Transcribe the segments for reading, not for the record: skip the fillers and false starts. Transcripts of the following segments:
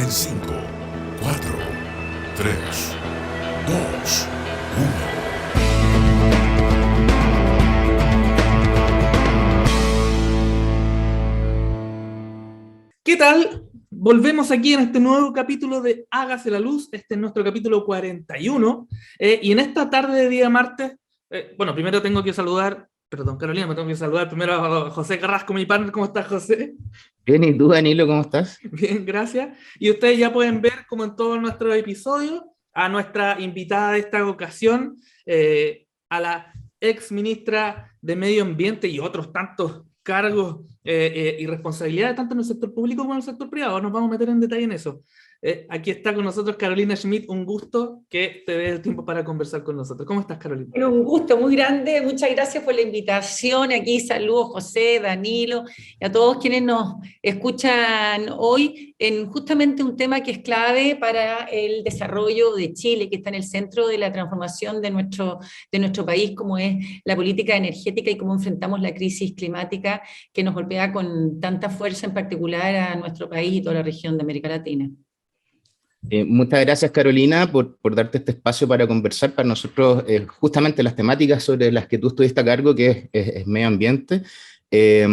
en 5, 4, 3, 2, 1. ¿Qué tal? Volvemos aquí en este nuevo capítulo de Hágase la Luz. Este es nuestro capítulo 41. Y en esta tarde de día martes, primero tengo que saludar, perdón Carolina, me tengo que saludar primero a José Carrasco, mi partner. ¿Cómo estás, José? Bien, ¿y tú, Danilo, cómo estás? Bien, gracias. Y ustedes ya pueden ver, como en todos nuestros episodios, a nuestra invitada de esta ocasión, a la ex ministra de Medio Ambiente y otros tantos cargos y responsabilidades, tanto en el sector público como en el sector privado. Nos vamos a meter en detalle en eso. Aquí está con nosotros Carolina Schmidt. Un gusto que te dé el tiempo para conversar con nosotros. ¿Cómo estás, Carolina? Bueno, un gusto muy grande, muchas gracias por la invitación. Aquí saludos José, Danilo y a todos quienes nos escuchan hoy en justamente un tema que es clave para el desarrollo de Chile, que está en el centro de la transformación de nuestro país, como es la política energética y cómo enfrentamos la crisis climática que nos golpea con tanta fuerza, en particular a nuestro país y toda la región de América Latina. Muchas gracias, Carolina, por darte este espacio para conversar. Para nosotros, justamente las temáticas sobre las que tú estuviste a cargo, que es medio ambiente,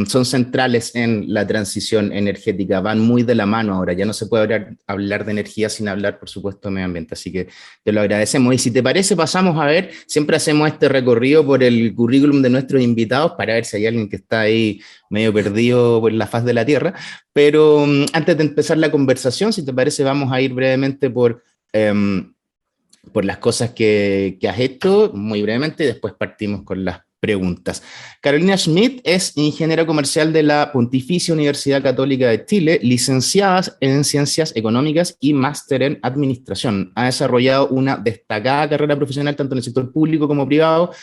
son centrales en la transición energética, van muy de la mano ahora. Ya no se puede hablar de energía sin hablar, por supuesto, de medio ambiente, así que te lo agradecemos. Y si te parece, pasamos a ver, siempre hacemos este recorrido por el currículum de nuestros invitados para ver si hay alguien que está ahí medio perdido por la faz de la tierra, pero antes de empezar la conversación, si te parece, vamos a ir brevemente por las cosas que has hecho, muy brevemente, y después partimos con las preguntas. Carolina Schmidt es ingeniera comercial de la Pontificia Universidad Católica de Chile, licenciada en Ciencias Económicas y máster en Administración. Ha desarrollado una destacada carrera profesional tanto en el sector público como privado,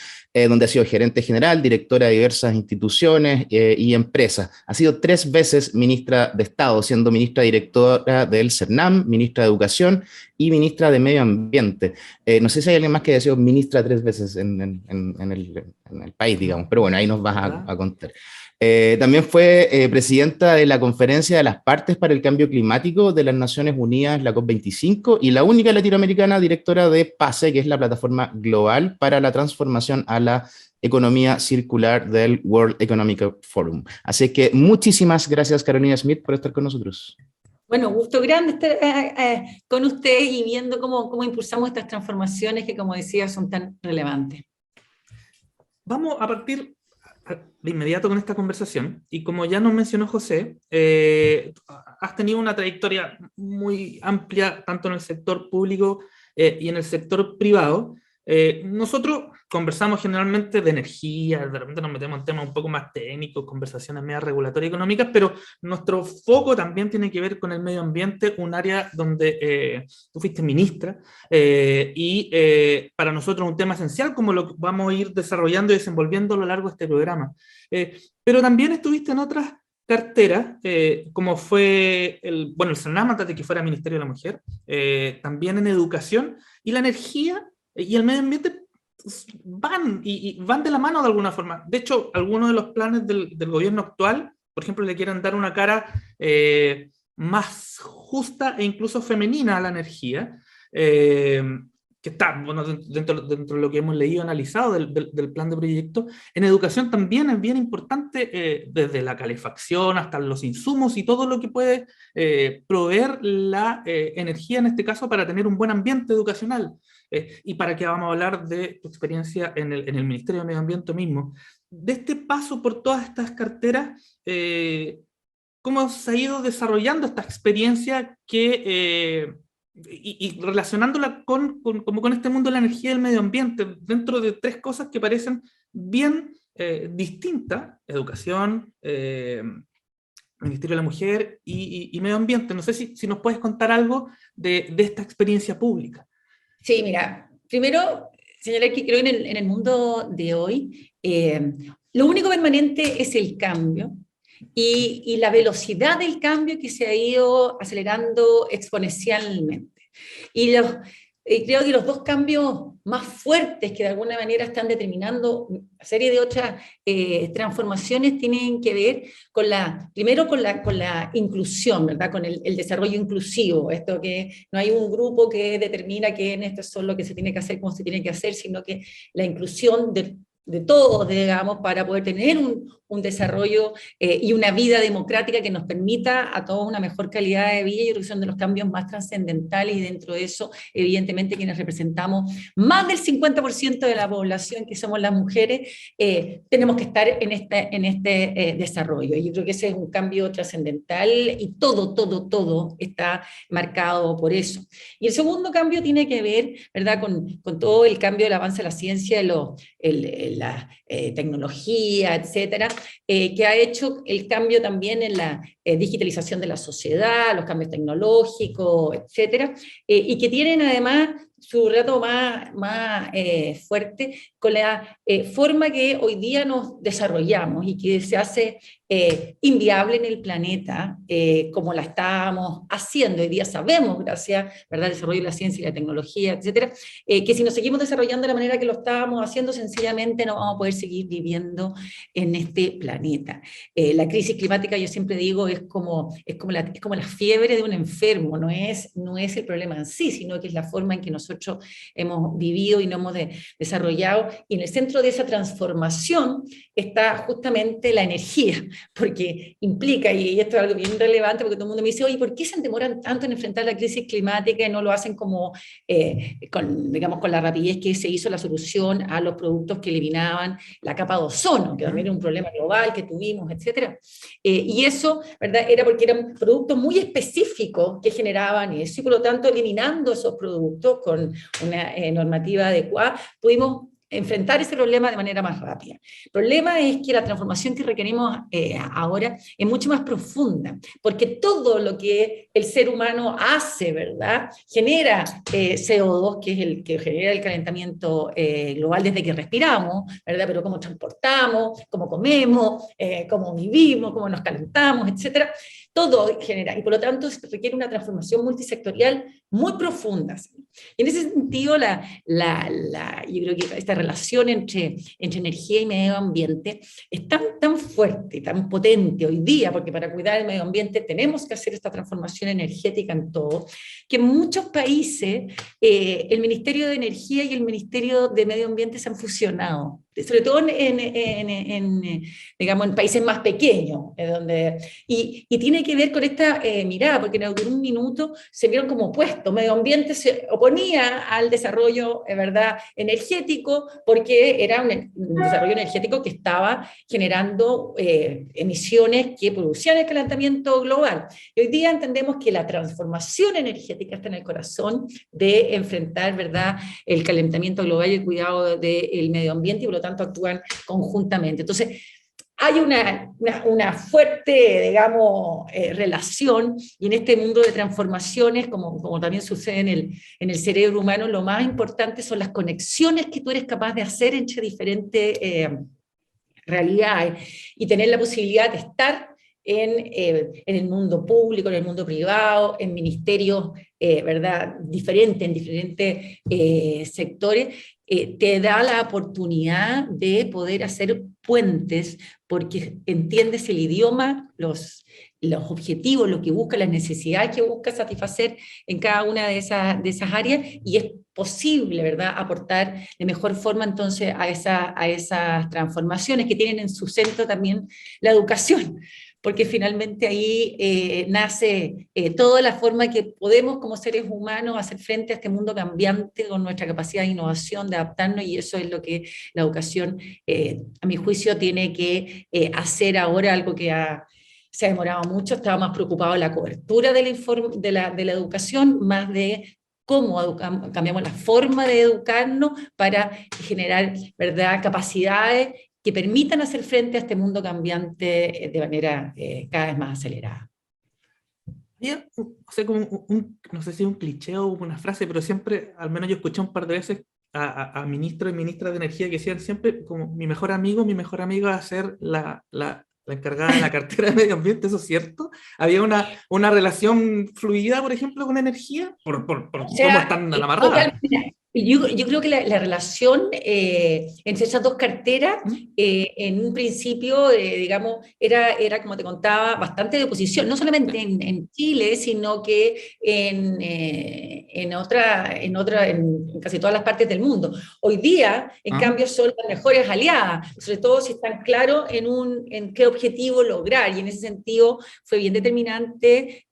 donde ha sido gerente general, directora de diversas instituciones y empresas. Ha sido 3 veces ministra de Estado, siendo ministra directora del CERNAM, ministra de Educación y ministra de Medio Ambiente. No sé si hay alguien más que haya sido ministra 3 veces en el país, digamos, pero bueno, ahí nos vas a contar. También fue presidenta de la Conferencia de las Partes para el Cambio Climático de las Naciones Unidas, la COP25, y la única latinoamericana directora de PACE, que es la plataforma global para la transformación a la economía circular del World Economic Forum. Así que muchísimas gracias, Carolina Schmidt, por estar con nosotros. Bueno, gusto grande estar con usted y viendo cómo impulsamos estas transformaciones que, como decía, son tan relevantes. Vamos a partir de inmediato con esta conversación, y como ya nos mencionó José, has tenido una trayectoria muy amplia tanto en el sector público y en el sector privado. Nosotros conversamos generalmente de energía, de repente nos metemos en temas un poco más técnicos, conversaciones medias regulatorias y económicas, pero nuestro foco también tiene que ver con el medio ambiente, un área donde tú fuiste ministra, y para nosotros un tema esencial, como lo vamos a ir desarrollando y desenvolviendo a lo largo de este programa. Pero también estuviste en otras carteras, como fue el CERNAM, antes de que fuera Ministerio de la Mujer, también en educación, y la energía y el medio ambiente van de la mano de alguna forma. De hecho, algunos de los planes del gobierno actual, por ejemplo, le quieren dar una cara más justa e incluso femenina a la energía, que está dentro de lo que hemos leído, analizado del plan de proyecto. En educación también es bien importante, desde la calefacción hasta los insumos y todo lo que puede proveer la energía, en este caso, para tener un buen ambiente educacional. Y para qué vamos a hablar de tu experiencia en el Ministerio de Medio Ambiente mismo. De este paso por todas estas carteras, ¿cómo se ha ido desarrollando esta experiencia y relacionándola con este mundo de la energía y el medio ambiente, dentro de 3 cosas que parecen bien distintas: educación, Ministerio de la Mujer y medio ambiente? No sé si nos puedes contar algo de esta experiencia pública. Sí, mira, primero señalar que creo que en el mundo de hoy lo único permanente es el cambio y la velocidad del cambio que se ha ido acelerando exponencialmente. Y creo que los dos cambios más fuertes que de alguna manera están determinando una serie de otras transformaciones tienen que ver con primero con la inclusión, ¿verdad? Con el desarrollo inclusivo, esto que no hay un grupo que determina que en esto es lo que se tiene que hacer, cómo se tiene que hacer, sino que la inclusión de todos, digamos, para poder tener un desarrollo y una vida democrática que nos permita a todos una mejor calidad de vida. Yo creo que son de los cambios más trascendentales, y dentro de eso, evidentemente, quienes representamos más del 50% de la población, que somos las mujeres, tenemos que estar en este desarrollo. Yo creo que ese es un cambio trascendental y todo está marcado por eso. Y el segundo cambio tiene que ver, ¿verdad?, con todo el cambio del avance de la ciencia, la tecnología, etcétera, que ha hecho el cambio también en la digitalización de la sociedad, los cambios tecnológicos, etcétera, y que tienen además su reto más fuerte con la forma que hoy día nos desarrollamos y que se hace inviable en el planeta, como la estábamos haciendo. Hoy día sabemos, gracias, ¿verdad?, al desarrollo de la ciencia y la tecnología, etcétera, que si nos seguimos desarrollando de la manera que lo estábamos haciendo, sencillamente no vamos a poder seguir viviendo en este planeta. La crisis climática, yo siempre digo, es como la fiebre de un enfermo, no es el problema en sí, sino que es la forma en que nosotros hemos vivido y nos hemos desarrollado, y en el centro de esa transformación está justamente la energía, porque implica, y esto es algo bien relevante, porque todo el mundo me dice, oye, ¿por qué se demoran tanto en enfrentar la crisis climática y no lo hacen como, con la rapidez que se hizo la solución a los productos que eliminaban la capa de ozono, que también era un problema global que tuvimos, etcétera? Y eso, ¿verdad?, era porque eran productos muy específicos que generaban eso, y por lo tanto, eliminando esos productos con una normativa adecuada, pudimos enfrentar ese problema de manera más rápida. El problema es que la transformación que requerimos ahora es mucho más profunda, porque todo lo que el ser humano hace, ¿verdad?, genera CO2, que es el que genera el calentamiento global desde que respiramos, ¿verdad?, pero cómo transportamos, cómo comemos, cómo vivimos, cómo nos calentamos, etcétera, todo genera, y por lo tanto requiere una transformación multisectorial muy profunda. Y en ese sentido, yo creo que esta relación entre energía y medio ambiente es tan fuerte, tan potente hoy día, porque para cuidar el medio ambiente tenemos que hacer esta transformación energética en todo, que en muchos países el Ministerio de Energía y el Ministerio de Medio Ambiente se han fusionado, sobre todo digamos, en países más pequeños, y tiene que ver con esta mirada, porque en un minuto se vieron como opuestos. Medio ambiente se oponía al desarrollo, ¿verdad?, energético, porque era un desarrollo energético que estaba generando emisiones que producían el calentamiento global. Y hoy día entendemos que la transformación energética está en el corazón de enfrentar, ¿verdad?, el calentamiento global y el cuidado del medio ambiente, y por lo tanto actúan conjuntamente. Entonces, hay una fuerte, digamos, relación, y en este mundo de transformaciones, como también sucede en el cerebro humano, lo más importante son las conexiones que tú eres capaz de hacer entre diferentes realidades, y tener la posibilidad de estar en el mundo público, en el mundo privado, en ministerios, ¿verdad?, diferentes, en diferentes sectores, te da la oportunidad de poder hacer puentes, porque entiendes el idioma, los objetivos, lo que busca, las necesidades que busca satisfacer en cada una de esas áreas, y es posible, ¿verdad?, aportar de mejor forma entonces a esas transformaciones que tienen en su centro también la educación, porque finalmente ahí nace toda la forma que podemos como seres humanos hacer frente a este mundo cambiante con nuestra capacidad de innovación, de adaptarnos, y eso es lo que la educación, a mi juicio, tiene que hacer ahora, algo que se ha demorado mucho. Estaba más preocupado en la cobertura de la educación, más de cómo cambiamos la forma de educarnos para generar, ¿verdad?, capacidades que permitan hacer frente a este mundo cambiante de manera cada vez más acelerada. O sea, como no sé si es un cliché o una frase, pero siempre, al menos yo escuché un par de veces a ministros y ministras de energía que decían siempre como mi mejor amigo va a ser la la encargada de la cartera de medio ambiente, ¿eso es cierto? ¿Había una relación fluida, por ejemplo, con energía? Por O cómo sea, están amarradas. totalmente. Yo creo que la relación entre esas dos carteras, ¿Mm? en un principio, digamos, era, como te contaba, bastante de oposición, no solamente en Chile, sino que en casi todas las partes del mundo. Hoy día, en Ajá. cambio, son las mejores aliadas, sobre todo si están claros en qué objetivo lograr, y en ese sentido fue bien determinante,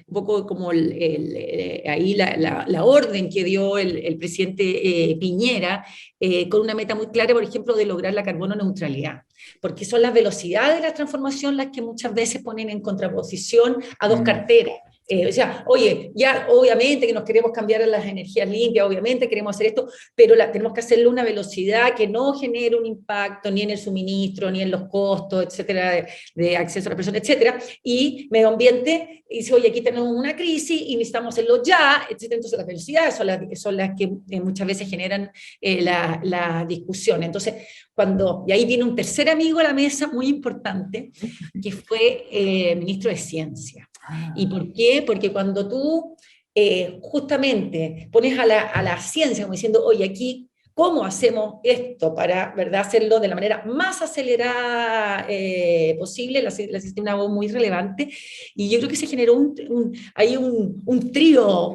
un poco como ahí la orden que dio el presidente Piñera, con una meta muy clara, por ejemplo, de lograr la carbono neutralidad, porque son las velocidades de la transformación las que muchas veces ponen en contraposición a dos carteras. O sea, oye, ya obviamente que nos queremos cambiar a las energías limpias, obviamente queremos hacer esto, pero tenemos que hacerlo a una velocidad que no genere un impacto ni en el suministro, ni en los costos, etcétera, de acceso a la persona, etcétera. Y medio ambiente dice, oye, aquí tenemos una crisis y necesitamos hacerlo ya, etcétera. Entonces las velocidades son las que muchas veces generan la discusión. Entonces, y ahí viene un tercer amigo a la mesa muy importante, que fue el ministro de Ciencia. ¿Y por qué? Porque cuando tú justamente pones a la ciencia como diciendo, oye, aquí, ¿cómo hacemos esto para, ¿verdad?, hacerlo de la manera más acelerada posible? La ciencia es una voz muy relevante, y yo creo que se generó ahí un trío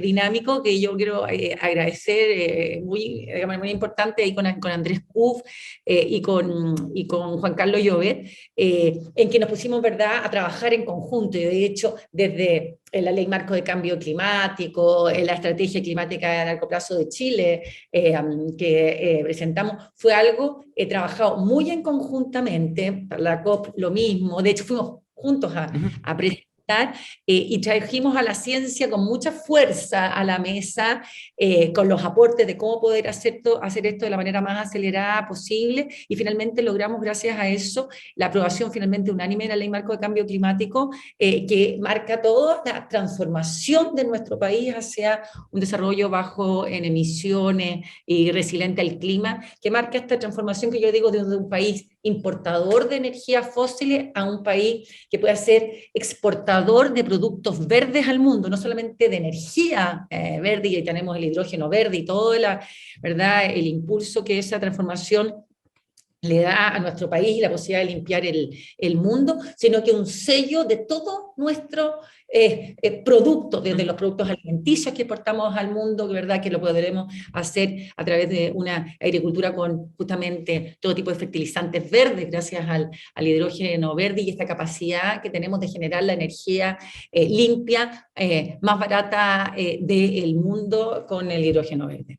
dinámico que yo quiero agradecer, digamos, muy importante, ahí con Andrés Puff y con Juan Carlos Llobet, en que nos pusimos, ¿verdad?, a trabajar en conjunto, y de hecho, desde la Ley Marco de Cambio Climático, la Estrategia Climática a Largo Plazo de Chile, que presentamos, fue algo trabajado muy en conjuntamente. Para la COP lo mismo, de hecho fuimos juntos a presentar, y trajimos a la ciencia con mucha fuerza a la mesa, con los aportes de cómo poder hacer esto de la manera más acelerada posible, y finalmente logramos, gracias a eso, la aprobación finalmente unánime de la Ley Marco de Cambio Climático, que marca toda la transformación de nuestro país hacia un desarrollo bajo en emisiones y resiliente al clima, que marca esta transformación que yo digo desde un país importador de energías fósiles a un país que pueda ser exportador de productos verdes al mundo, no solamente de energía verde, y tenemos el hidrógeno verde y todo ¿verdad?, el impulso que esa transformación le da a nuestro país y la posibilidad de limpiar el mundo, sino que un sello de todo nuestro producto, desde los productos alimenticios que exportamos al mundo, ¿verdad?, que lo podremos hacer a través de una agricultura con justamente todo tipo de fertilizantes verdes, gracias al hidrógeno verde y esta capacidad que tenemos de generar la energía limpia, más barata del mundo con el hidrógeno verde.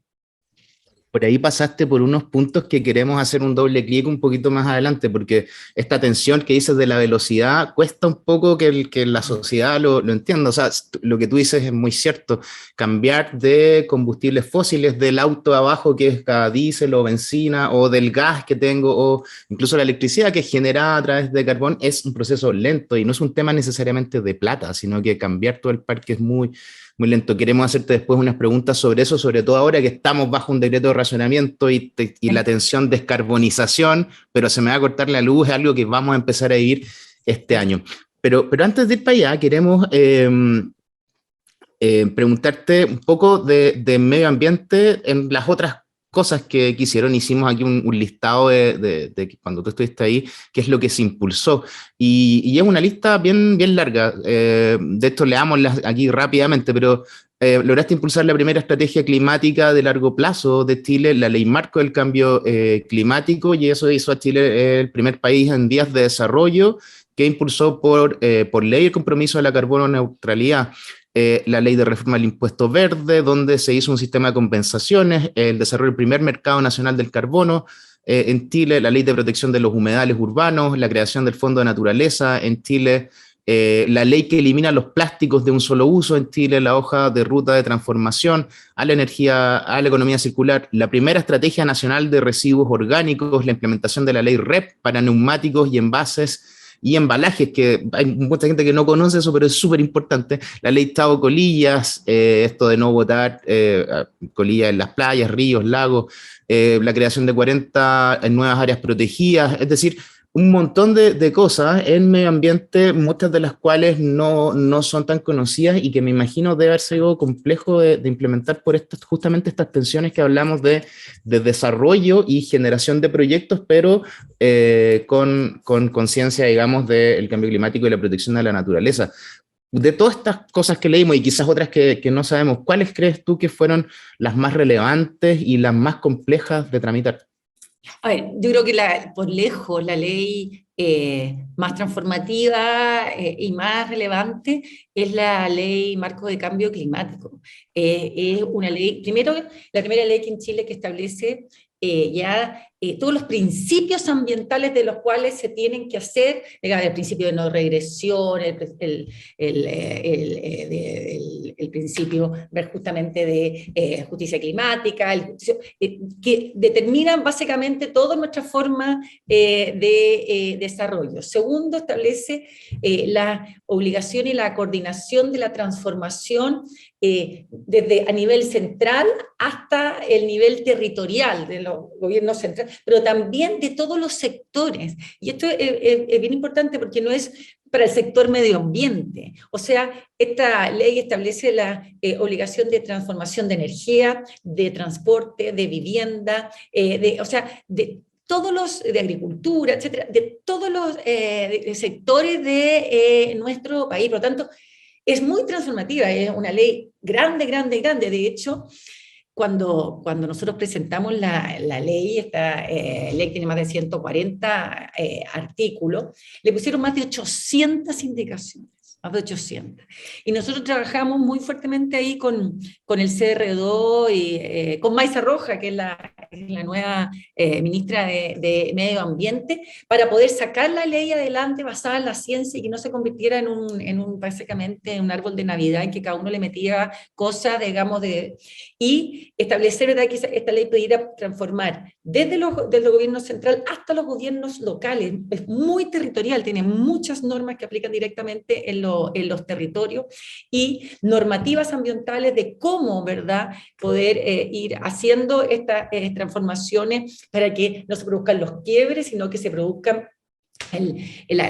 Por ahí pasaste por unos puntos que queremos hacer un doble clic un poquito más adelante, porque esta tensión que dices de la velocidad cuesta un poco que la sociedad lo entienda. O sea, lo que tú dices es muy cierto. Cambiar de combustibles fósiles, del auto abajo que es diésel o benzina, o del gas que tengo, o incluso la electricidad que es generada a través de carbón, es un proceso lento y no es un tema necesariamente de plata, sino que cambiar todo el parque es muy lento. Queremos hacerte después unas preguntas sobre eso, sobre todo ahora que estamos bajo un decreto de racionamiento y la tensión descarbonización, pero se me va a cortar la luz, es algo que vamos a empezar a vivir este año. Pero antes de ir para allá, queremos preguntarte un poco de medio ambiente en las otras cosas que hicieron. Hicimos aquí un listado de cuando tú estuviste ahí, qué es lo que se impulsó, y es una lista bien larga. De esto leámoslas aquí rápidamente, pero lograste impulsar la primera estrategia climática de largo plazo de Chile, la Ley Marco del Cambio Climático, y eso hizo a Chile el primer país en vías de desarrollo que impulsó por ley el compromiso de la carbono neutralidad. La ley de reforma del impuesto verde, donde se hizo un sistema de compensaciones, el desarrollo del primer mercado nacional del carbono en Chile, la ley de protección de los humedales urbanos, la creación del Fondo de Naturaleza en Chile, la ley que elimina los plásticos de un solo uso en Chile, la hoja de ruta de transformación a la energía, a la economía circular, la primera estrategia nacional de residuos orgánicos, la implementación de la ley REP para neumáticos y envases y embalajes, que hay mucha gente que no conoce eso, pero es súper importante. La ley Tavo Colillas, esto de no botar colillas en las playas, ríos, lagos, la creación de 40 nuevas áreas protegidas, es decir, un montón de cosas en medio ambiente, muchas de las cuales no son tan conocidas y que me imagino debe haber sido complejo de implementar por justamente estas tensiones que hablamos de desarrollo y generación de proyectos, pero con conciencia, digamos, del cambio climático y la protección de la naturaleza. De todas estas cosas que leímos y quizás otras que no sabemos, ¿cuáles crees tú que fueron las más relevantes y las más complejas de tramitar? A ver, yo creo que por lejos la ley más transformativa y más relevante es la ley marco de cambio climático. Es una ley, primero, la primera ley que en Chile que establece todos los principios ambientales de los cuales se tienen que hacer, el principio de no regresión, el principio justamente de justicia climática, que determinan básicamente toda nuestra forma de desarrollo. Segundo, establece la obligación y la coordinación de la transformación desde a nivel central hasta el nivel territorial de los gobiernos centrales, pero también de todos los sectores. Y esto es bien importante porque no es para el sector medio ambiente. O sea, esta ley establece la obligación de transformación de energía, de transporte, de vivienda, de todos los, de agricultura, etcétera, de todos los sectores de nuestro país. Por lo tanto, es muy transformativa, es una ley grande, grande, grande. De hecho, cuando nosotros presentamos la ley, esta ley tiene más de 140 artículos, le pusieron más de 800 indicaciones, más de 800. Y nosotros trabajamos muy fuertemente ahí con el CR2 y con Maysa Roja, que es la nueva ministra de Medio Ambiente, para poder sacar la ley adelante basada en la ciencia y que no se convirtiera básicamente en un árbol de Navidad en que cada uno le metía cosas, digamos, y establecer, ¿verdad?, que esta ley pudiera transformar desde el gobierno central hasta los gobiernos locales. Es muy territorial, tiene muchas normas que aplican directamente en los territorios y normativas ambientales de cómo, ¿verdad?, poder ir haciendo estas transformaciones para que no se produzcan los quiebres, sino que se produzcan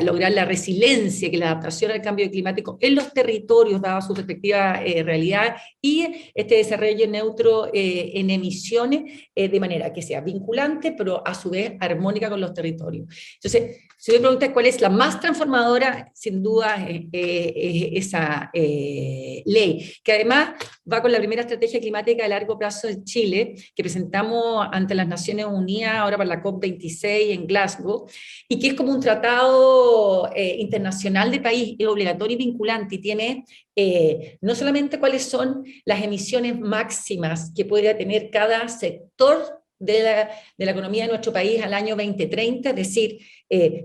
lograr la resiliencia, que la adaptación al cambio climático en los territorios, dada su respectiva realidad, y este desarrollo neutro en emisiones, de manera que sea vinculante, pero a su vez armónica con los territorios. Entonces, si me preguntas cuál es la más transformadora, sin duda es esa ley, que además va con la primera estrategia climática a largo plazo de Chile, que presentamos ante las Naciones Unidas ahora para la COP26 en Glasgow, y que es como un tratado internacional de país, es obligatorio y vinculante, y tiene no solamente cuáles son las emisiones máximas que puede tener cada sector de la economía de nuestro país al año 2030, es decir,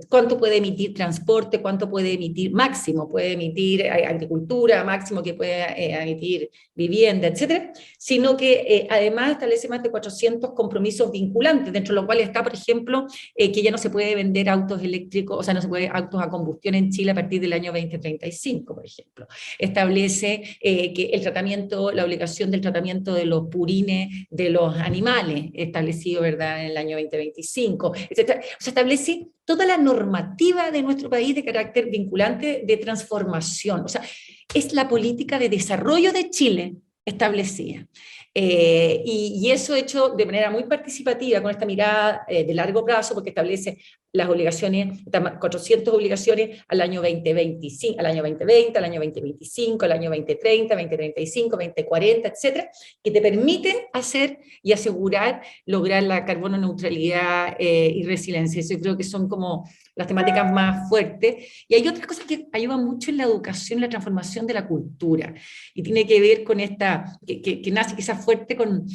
cuánto puede emitir transporte, cuánto puede emitir máximo, puede emitir agricultura, máximo que puede emitir vivienda, etcétera, sino que además establece más de 400 compromisos vinculantes, dentro de los cuales está, por ejemplo, que ya no se puede vender autos eléctricos, o sea, no se puede autos a combustión en Chile a partir del año 2035, por ejemplo. Establece que el tratamiento, la obligación del tratamiento de los purines de los animales, establecido, ¿verdad?, en el año 2025, etcétera. O sea, establece toda la normativa de nuestro país de carácter vinculante de transformación. O sea, es la política de desarrollo de Chile establecida. Y eso hecho de manera muy participativa, con esta mirada de largo plazo, porque establece las obligaciones, 400 obligaciones al año 2025, al año 2020, al año 2025, al año 2030, 2035, 2040, etcétera, que te permiten hacer y asegurar lograr la carbono neutralidad y resiliencia. Eso yo creo que son como las temáticas más fuertes. Y hay otras cosas que ayudan mucho en la educación, la transformación de la cultura, y tiene que ver con esta, que nace quizás fuerte con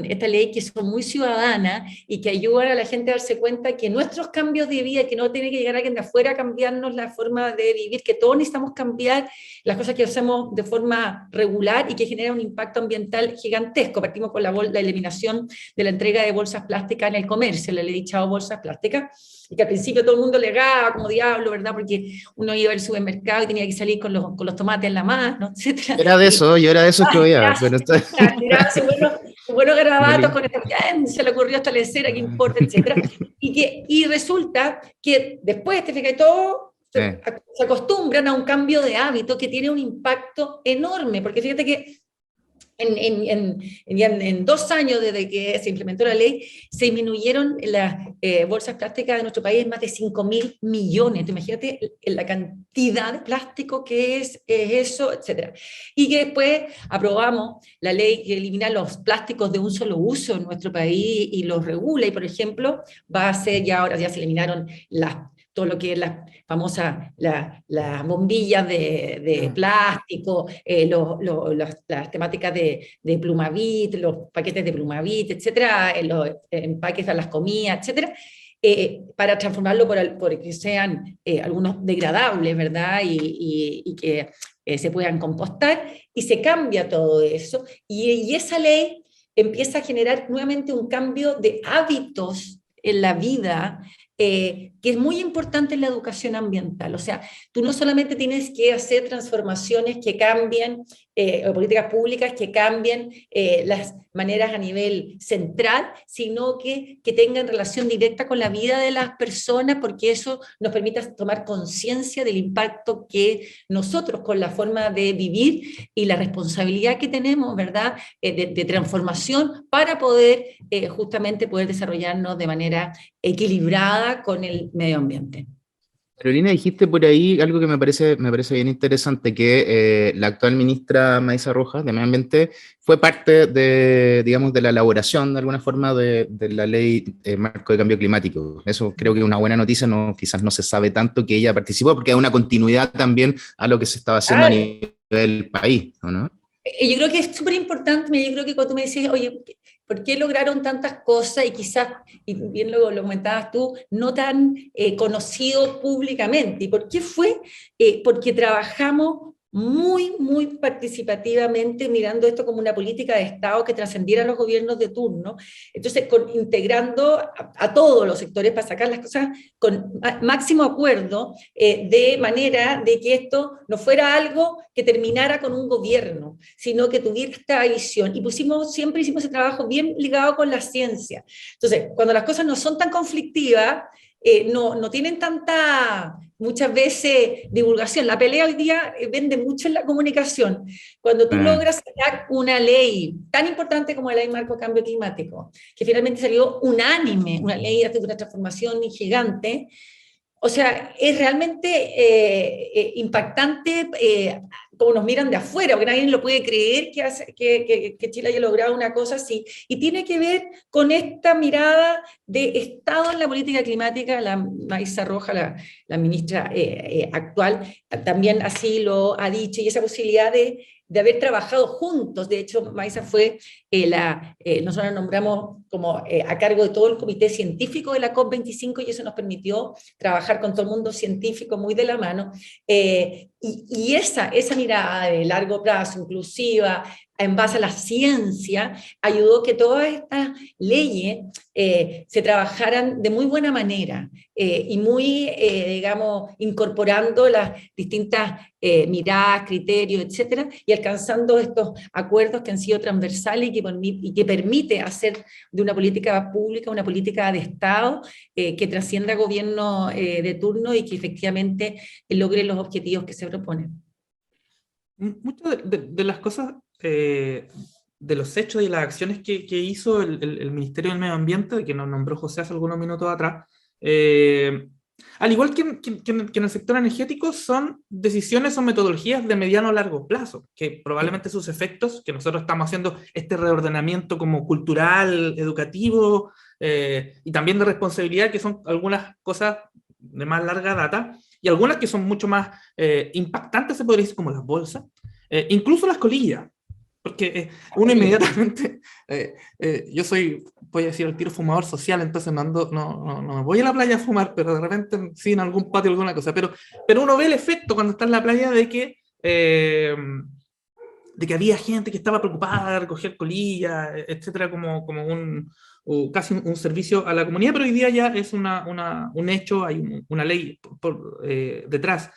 esta ley, que son muy ciudadanas y que ayudan a la gente a darse cuenta que nuestros cambios de vida, que no tiene que llegar alguien de afuera a cambiarnos la forma de vivir, que todos necesitamos cambiar las cosas que hacemos de forma regular y que generan un impacto ambiental gigantesco. Partimos con la eliminación de la entrega de bolsas plásticas en el comercio, la ley de chao bolsas plásticas, y que al principio todo el mundo legaba como diablo, ¿verdad?, porque uno iba al supermercado y tenía que salir con los tomates en la mano, etcétera. Yo era de eso que voy a ver, pero bueno, buenos garabatos Vale. con esta, ya, se le ocurrió establecer, ¿qué importa, etcétera? Y resulta que después, te fijas, todo Eh, se acostumbran a un cambio de hábito que tiene un impacto enorme, porque fíjate que en 2 años desde que se implementó la ley, se disminuyeron las bolsas plásticas de nuestro país en más de 5.000 millones. Imagínate la cantidad de plástico que es eso, etcétera. Y que después aprobamos la ley que elimina los plásticos de un solo uso en nuestro país y los regula. Y, por ejemplo, va a ser, ya ahora ya se eliminaron todo lo que es las famosas las bombillas de plástico, las temáticas de Plumavit, los paquetes de Plumavit, etcétera, los empaques a las comidas, etcétera, para transformarlo por que sean algunos degradables, ¿verdad? Y que se puedan compostar, y se cambia todo eso, y esa ley empieza a generar nuevamente un cambio de hábitos en la vida, que es muy importante en la educación ambiental. O sea, tú no solamente tienes que hacer transformaciones que cambien, o políticas públicas que cambien las maneras a nivel central, sino que tengan relación directa con la vida de las personas, porque eso nos permite tomar conciencia del impacto que nosotros, con la forma de vivir y la responsabilidad que tenemos, ¿verdad?, de transformación para poder justamente poder desarrollarnos de manera equilibrada con el medio ambiente. Carolina, dijiste por ahí algo que me parece bien interesante, que la actual ministra Maísa Rojas de Medio Ambiente fue parte de, digamos, de la elaboración de alguna forma de la ley marco de cambio climático. Eso creo que es una buena noticia, no, quizás no se sabe tanto que ella participó, porque es una continuidad también a lo que se estaba haciendo a nivel país, ¿no? Yo creo que es súper importante. Yo creo que cuando tú me dices, oye, ¿por qué lograron tantas cosas y quizás, y bien lo comentabas tú, no tan conocido públicamente? ¿Y por qué fue? Porque trabajamos muy, muy participativamente, mirando esto como una política de Estado que trascendiera los gobiernos de turno. Entonces, integrando a todos los sectores para sacar las cosas con máximo acuerdo, de manera de que esto no fuera algo que terminara con un gobierno, sino que tuviera esta visión. Y siempre hicimos ese trabajo bien ligado con la ciencia. Entonces, cuando las cosas no son tan conflictivas, no tienen tanta, muchas veces, divulgación. La pelea hoy día vende mucho en la comunicación. Cuando tú logras sacar una ley tan importante como la ley marco cambio climático, que finalmente salió unánime, una ley de una transformación gigante, o sea, es realmente impactante como nos miran de afuera, porque nadie lo puede creer que Chile haya logrado una cosa así. Y tiene que ver con esta mirada de Estado en la política climática. La Maísa Rojas, la ministra actual, también así lo ha dicho, y esa posibilidad de haber trabajado juntos. De hecho, Maísa fue nosotros nos nombramos como a cargo de todo el comité científico de la COP25, y eso nos permitió trabajar con todo el mundo científico muy de la mano, y esa mirada de largo plazo, inclusiva, en base a la ciencia, ayudó que todas estas leyes se trabajaran de muy buena manera, y muy, digamos, incorporando las distintas miradas, criterios, etcétera, y alcanzando estos acuerdos que han sido transversales y que permite hacer de una política pública una política de Estado que trascienda gobierno de turno y que efectivamente logre los objetivos que se proponen. Muchas de las cosas, de los hechos y las acciones que hizo el Ministerio del Medio Ambiente, que nos nombró José hace algunos minutos atrás, al igual que en el sector energético, son decisiones o metodologías de mediano a largo plazo, que probablemente sus efectos, que nosotros estamos haciendo este reordenamiento como cultural, educativo, y también de responsabilidad, que son algunas cosas de más larga data, y algunas que son mucho más impactantes, se podría decir, como las bolsas, incluso las colillas, porque uno inmediatamente, yo soy, voy a decir, el tiro fumador social, entonces no me voy a la playa a fumar, pero de repente sí en algún patio alguna cosa, pero uno ve el efecto cuando está en la playa de que había gente que estaba preocupada de recoger colillas, etcétera, como casi un servicio a la comunidad, pero hoy día ya es un hecho, hay una ley detrás.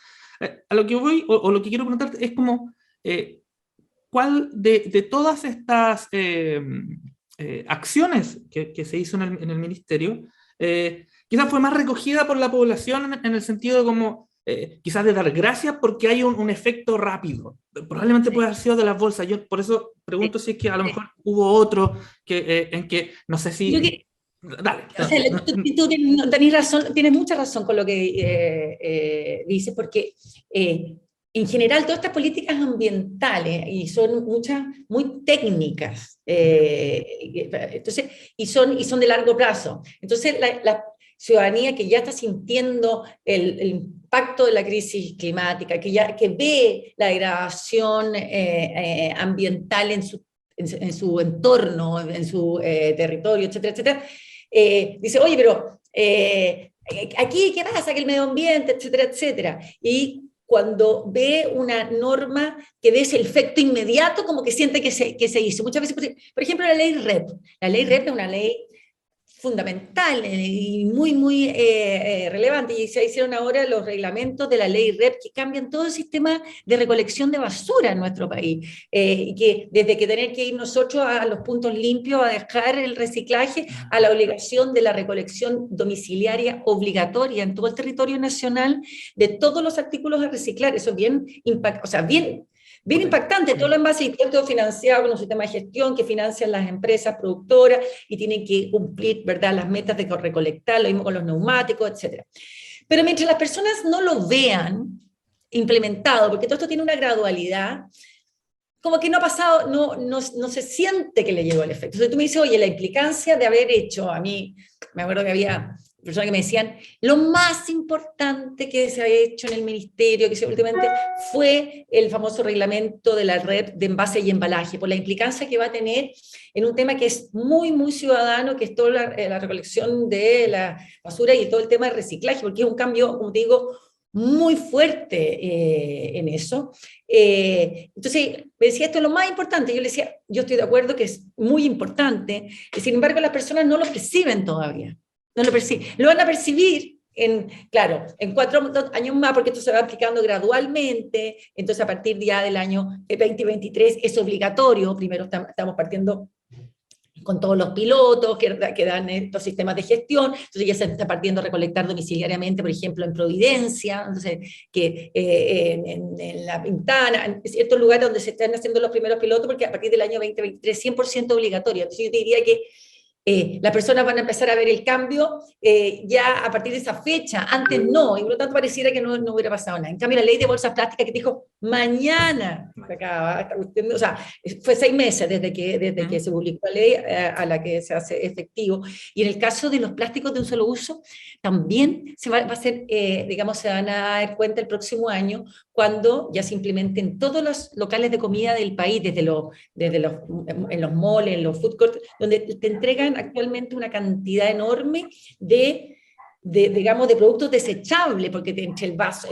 A lo que voy, o lo que quiero preguntarte es como, ¿cuál de todas estas acciones que se hizo en el ministerio, quizás fue más recogida por la población en el sentido de como, quizás de dar gracias porque hay un efecto rápido. Probablemente puede haber sido de las bolsas. Yo por eso pregunto si es que a lo mejor hubo otro en que, no sé si... Yo que, Dale. o sea, tú tenés razón, tienes mucha razón con lo que dices, porque en general todas estas políticas ambientales, y son muchas, muy técnicas, entonces, y son de largo plazo. Entonces, la ciudadanía que ya está sintiendo el impacto de la crisis climática, que ve la degradación ambiental en su entorno, en su territorio, etcétera, etcétera, dice, oye, pero aquí, ¿qué pasa? Que el medio ambiente, etcétera, etcétera. Y cuando ve una norma que ve ese efecto inmediato, como que siente que se hizo. Muchas veces, por ejemplo, la ley REP. La ley REP es una ley fundamental y muy, muy relevante. Y se hicieron ahora los reglamentos de la ley REP que cambian todo el sistema de recolección de basura en nuestro país. Y que desde que tener que ir nosotros a los puntos limpios a dejar el reciclaje, a la obligación de la recolección domiciliaria obligatoria en todo el territorio nacional de todos los artículos a reciclar. Eso es bien bien impactante, todo lo envases y todo financiado con un sistema de gestión que financian las empresas productoras y tienen que cumplir, ¿verdad?, las metas de recolectar, lo mismo con los neumáticos, etc. Pero mientras las personas no lo vean implementado, porque todo esto tiene una gradualidad, como que no ha pasado, no se siente que le llegó el efecto. Entonces tú me dices, oye, la implicancia de haber hecho, a mí, me acuerdo que había personas que me decían, lo más importante que se había hecho en el ministerio, que se últimamente, fue el famoso reglamento de la red de envase y embalaje, por la implicancia que va a tener en un tema que es muy, muy ciudadano, que es toda la recolección de la basura y todo el tema de reciclaje, porque es un cambio, como te digo, muy fuerte en eso. Entonces, me decía, esto es lo más importante. Yo le decía, yo estoy de acuerdo que es muy importante, y sin embargo las personas no lo perciben todavía. No lo perciben. Lo van a percibir claro, en 4 años más, porque esto se va aplicando gradualmente. Entonces, a partir ya del año 2023 es obligatorio. Primero estamos partiendo con todos los pilotos que dan estos sistemas de gestión. Entonces ya se está partiendo a recolectar domiciliariamente, por ejemplo, en Providencia, entonces, que en La Pintana, en ciertos lugares donde se están haciendo los primeros pilotos, porque a partir del año 2023 100% obligatorio. Entonces yo te diría que las personas van a empezar a ver el cambio ya a partir de esa fecha, antes no, y por lo tanto pareciera que no hubiera pasado nada. En cambio, la ley de bolsas plásticas que te dijo, mañana se acaba, o sea, fue 6 meses desde que se publicó la ley a la que se hace efectivo, y en el caso de los plásticos de un solo uso, también va a ser, digamos, se van a dar cuenta el próximo año, cuando ya se implementen en todos los locales de comida del país, en los malls, en los food courts, donde te entregan actualmente una cantidad enorme digamos, de productos desechables, porque entre el vaso,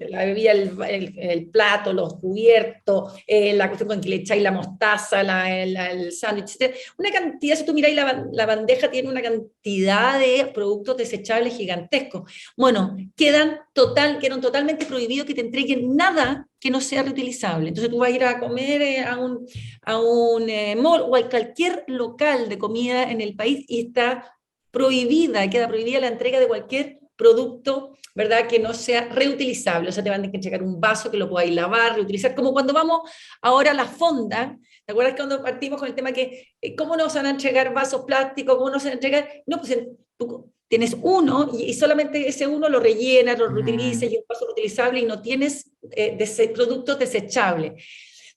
la bebida, el plato, los cubiertos, la cuestión con que le echáis la mostaza, el sándwich, etc. Una cantidad, si tú miráis la bandeja, tiene una cantidad de productos desechables gigantescos. Bueno, quedan totalmente prohibidos que te entreguen nada que no sea reutilizable. Entonces tú vas a ir a comer a un mall o a cualquier local de comida en el país y queda prohibida la entrega de cualquier producto, ¿verdad?, que no sea reutilizable. O sea, te van a entregar un vaso que lo podáis lavar, reutilizar, como cuando vamos ahora a la fonda. ¿Te acuerdas cuando partimos con el tema que cómo nos van a entregar vasos plásticos, cómo nos van a entregar? No, pues tú tienes uno y solamente ese uno lo rellenas, lo reutilizas y un vaso reutilizable y no tienes productos desechables.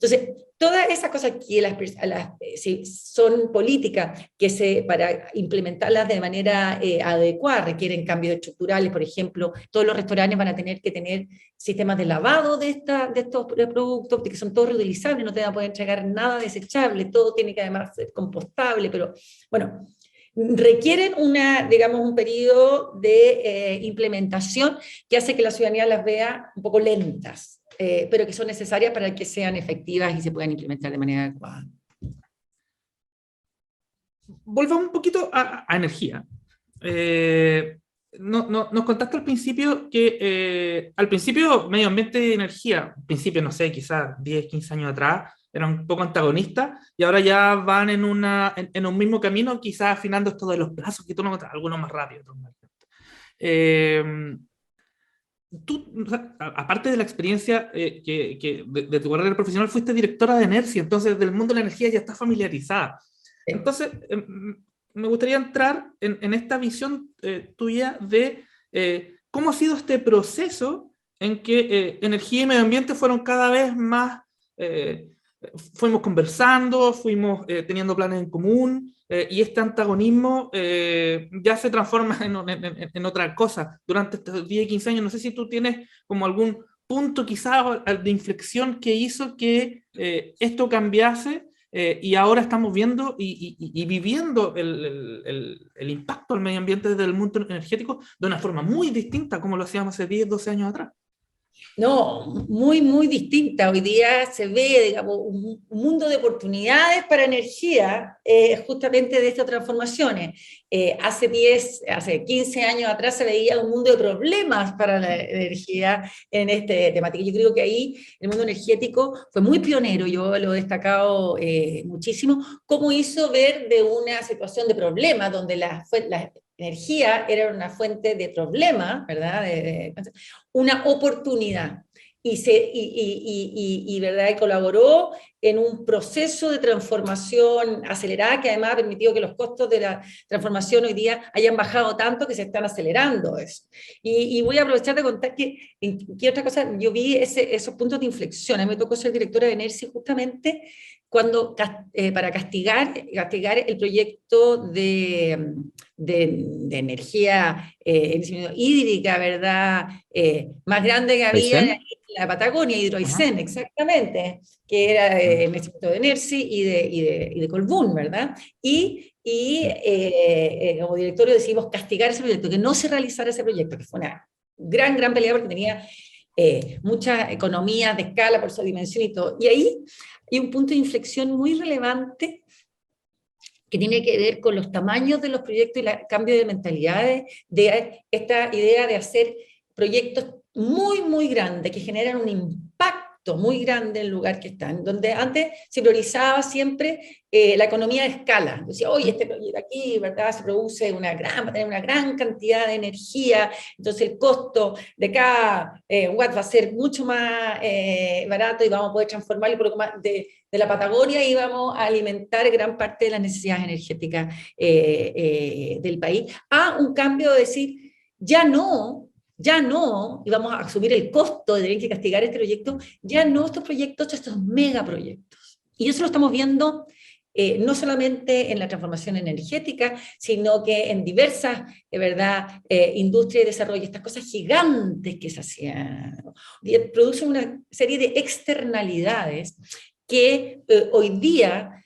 Entonces, todas esas cosas que son políticas que para implementarlas de manera adecuada requieren cambios estructurales. Por ejemplo, todos los restaurantes van a tener que tener sistemas de lavado de estos productos, que son todos reutilizables, no te van a poder entregar nada desechable, todo tiene que además ser compostable, pero bueno, requieren un periodo de implementación que hace que la ciudadanía las vea un poco lentas. Pero que son necesarias para que sean efectivas y se puedan implementar de manera adecuada. Volvamos un poquito a energía. Nos contaste al principio que medio ambiente y energía, al principio, no sé, quizás 10, 15 años atrás, eran un poco antagonistas, y ahora ya van en un mismo camino, quizás afinando esto de los plazos, que tú no, algunos más rápidos, otros más lentos. Tú, o sea, aparte de la experiencia de tu carrera profesional, fuiste directora de Energy, entonces del mundo de la energía ya estás familiarizada. Entonces, me gustaría entrar en esta visión tuya de cómo ha sido este proceso en que energía y medio ambiente fueron cada vez más, fuimos conversando, fuimos teniendo planes en común, y este antagonismo ya se transforma en otra cosa durante estos 10 y 15 años. No sé si tú tienes como algún punto quizás de inflexión que hizo que esto cambiase, y ahora estamos viendo y viviendo el impacto al medio ambiente desde el mundo energético de una forma muy distinta como lo hacíamos hace 10, 12 años atrás. No, muy, muy distinta. Hoy día se ve, digamos, un mundo de oportunidades para energía, justamente de estas transformaciones. Hace 15 años atrás se veía un mundo de problemas para la energía en esta temática. Yo creo que ahí el mundo energético fue muy pionero, yo lo he destacado muchísimo, cómo hizo ver de una situación de problema, donde la energía era una fuente de problema, ¿verdad? Una oportunidad. ¿Verdad? Y colaboró en un proceso de transformación acelerada que además ha permitido que los costos de la transformación hoy día hayan bajado tanto que se están acelerando eso. Y voy a aprovechar de contar que otra cosa, yo vi esos puntos de inflexión. A mí me tocó ser directora de ENERSI justamente cuando, para castigar el proyecto de energía hídrica, ¿verdad? Más grande que había en la Patagonia, Hidroaicén, exactamente, que era el instituto de ENERSI y de Colbún, ¿verdad? Como directorio decidimos castigar ese proyecto, que no se realizara ese proyecto, que fue una gran pelea porque tenía muchas economías de escala por su dimensión y todo. Y ahí hay un punto de inflexión muy relevante que tiene que ver con los tamaños de los proyectos y el cambio de mentalidades, de esta idea de hacer proyectos muy grandes que generan un impacto muy grande en el lugar que están, donde antes se priorizaba siempre la economía de escala. Decía, oye, este proyecto aquí, ¿verdad? Se produce va a tener una gran cantidad de energía, entonces el costo de cada watt va a ser mucho más barato y vamos a poder transformarlo por lo más de la Patagonia y vamos a alimentar gran parte de las necesidades energéticas del país, a un cambio de decir, ya no, y vamos a asumir el costo de tener que castigar este proyecto, ya no estos proyectos, estos megaproyectos. Y eso lo estamos viendo no solamente en la transformación energética, sino que en diversas, ¿verdad? Industrias de desarrollo, estas cosas gigantes que se hacían, producen una serie de externalidades que hoy día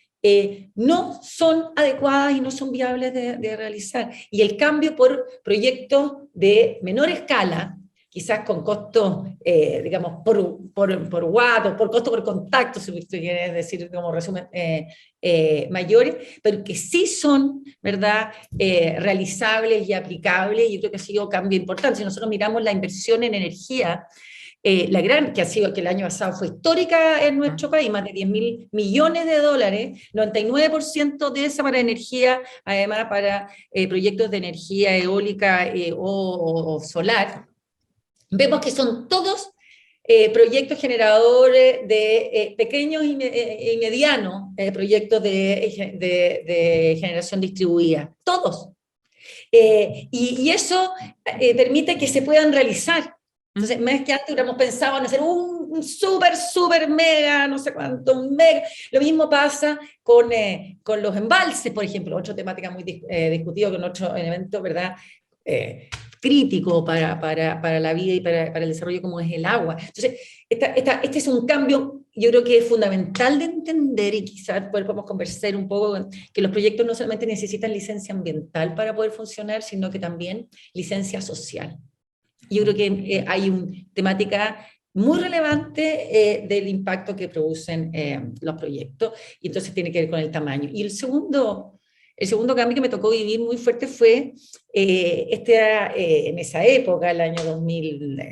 no son adecuadas y no son viables de realizar. Y el cambio por proyectos de menor escala, quizás con costos, digamos, por watt o por costo por contacto, si usted quiere decir como resumen, mayores, pero que sí son, ¿verdad?, realizables y aplicables. Yo creo que ha sido un cambio importante. Si nosotros miramos la inversión en energía, que ha sido que el año pasado fue histórica en nuestro país, más de 10.000 millones de dólares, 99% de esa para energía, además para proyectos de energía eólica o solar. Vemos que son todos proyectos generadores de pequeños y medianos proyectos de generación distribuida, todos. Y eso permite que se puedan realizar. Entonces, más que antes hubiéramos pensado en hacer un súper mega, no sé cuánto, un mega. Lo mismo pasa con los embalses, por ejemplo, otra temática muy discutida, con otro elemento, ¿verdad?, crítico para la vida y para el desarrollo como es el agua. Entonces, este es un cambio, yo creo que es fundamental de entender, y quizás podemos conversar un poco, que los proyectos no solamente necesitan licencia ambiental para poder funcionar, sino que también licencia social. Yo creo que hay una temática muy relevante del impacto que producen los proyectos, y entonces tiene que ver con el tamaño. Y el segundo cambio que me tocó vivir muy fuerte fue en esa época, el año 2000,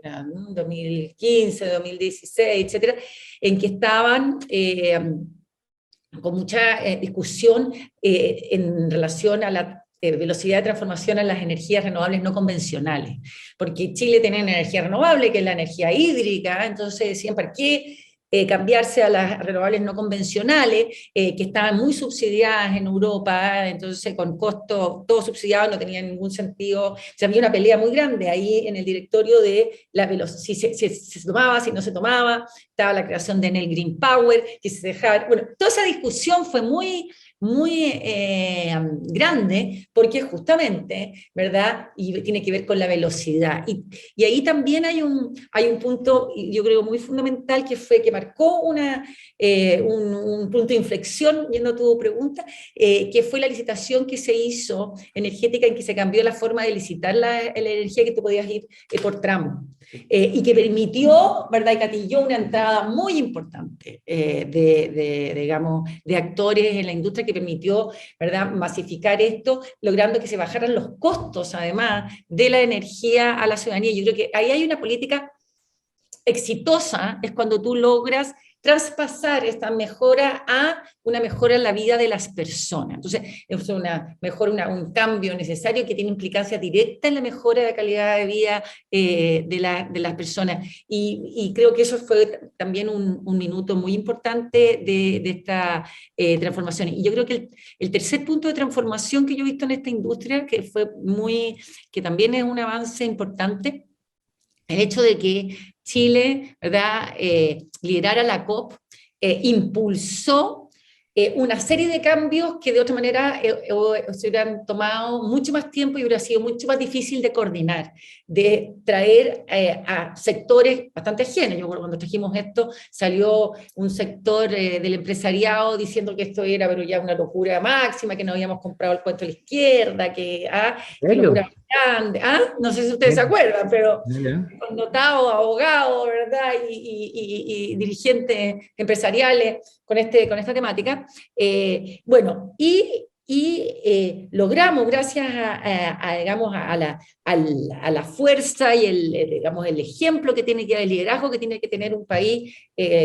era 2015, 2016, etcétera, en que estaban con mucha discusión en relación a la velocidad de transformación a las energías renovables no convencionales, porque Chile tiene energía renovable, que es la energía hídrica, entonces decían, ¿para qué cambiarse a las renovables no convencionales, que estaban muy subsidiadas en Europa, entonces con costos todo subsidiado, no tenía ningún sentido? O sea, había una pelea muy grande ahí en el directorio de la velocidad, si se tomaba, si no se tomaba, estaba la creación de Enel Green Power, que se dejaba, bueno, toda esa discusión fue muy grande, porque justamente, ¿verdad? Y tiene que ver con la velocidad. Y ahí también hay un punto, yo creo, muy fundamental, que marcó un punto de inflexión, yendo a tu pregunta, que fue la licitación que se hizo energética, en que se cambió la forma de licitar la energía, que tú podías ir por tramo. Y que permitió, ¿verdad? Y gatilló una entrada muy importante digamos, de actores en la industria, que permitió, ¿verdad?, masificar esto, logrando que se bajaran los costos, además, de la energía a la ciudadanía. Yo creo que ahí hay una política exitosa, es cuando tú logras traspasar esta mejora a una mejora en la vida de las personas. Entonces, es un cambio necesario que tiene implicancia directa en la mejora de la calidad de vida de las personas. Y creo que eso fue también un minuto muy importante de esta transformación. Y yo creo que el tercer punto de transformación que yo he visto en esta industria, que también es un avance importante, el hecho de que Chile, ¿verdad?, liderara la COP, impulsó una serie de cambios que de otra manera se hubieran tomado mucho más tiempo y hubiera sido mucho más difícil de coordinar, de traer a sectores bastante ajenos. Yo cuando trajimos esto, salió un sector del empresariado diciendo que esto era pero ya una locura máxima, que no habíamos comprado el cuento de la izquierda, que locura grande. No sé si ustedes se acuerdan, pero connotados, abogados, ¿verdad?, y dirigentes empresariales con esta temática. Bueno, logramos, gracias digamos, a la fuerza y digamos, el ejemplo que tiene que, el liderazgo que tiene que tener un país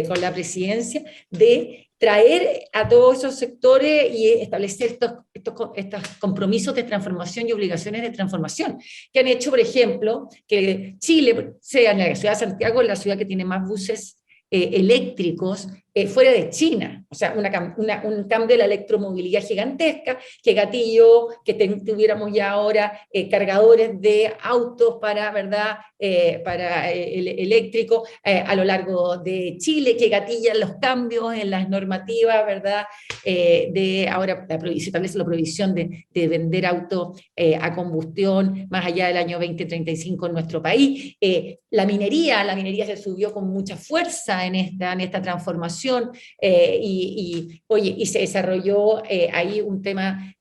con la presidencia, de traer a todos esos sectores y establecer estos compromisos de transformación y obligaciones de transformación, que han hecho, por ejemplo, que Chile sea, en la ciudad de Santiago, la ciudad que tiene más buses eléctricos fuera de China. O sea, un cambio de la electromovilidad gigantesca, que gatilló que tuviéramos ya ahora cargadores de autos para, ¿verdad?, para eléctrico a lo largo de Chile, que gatillan los cambios en las normativas, ¿verdad?, de ahora se establece la prohibición de vender autos a combustión más allá del año 2035 en nuestro país. La minería se subió con mucha fuerza en esta transformación, y se desarrolló ahí un tema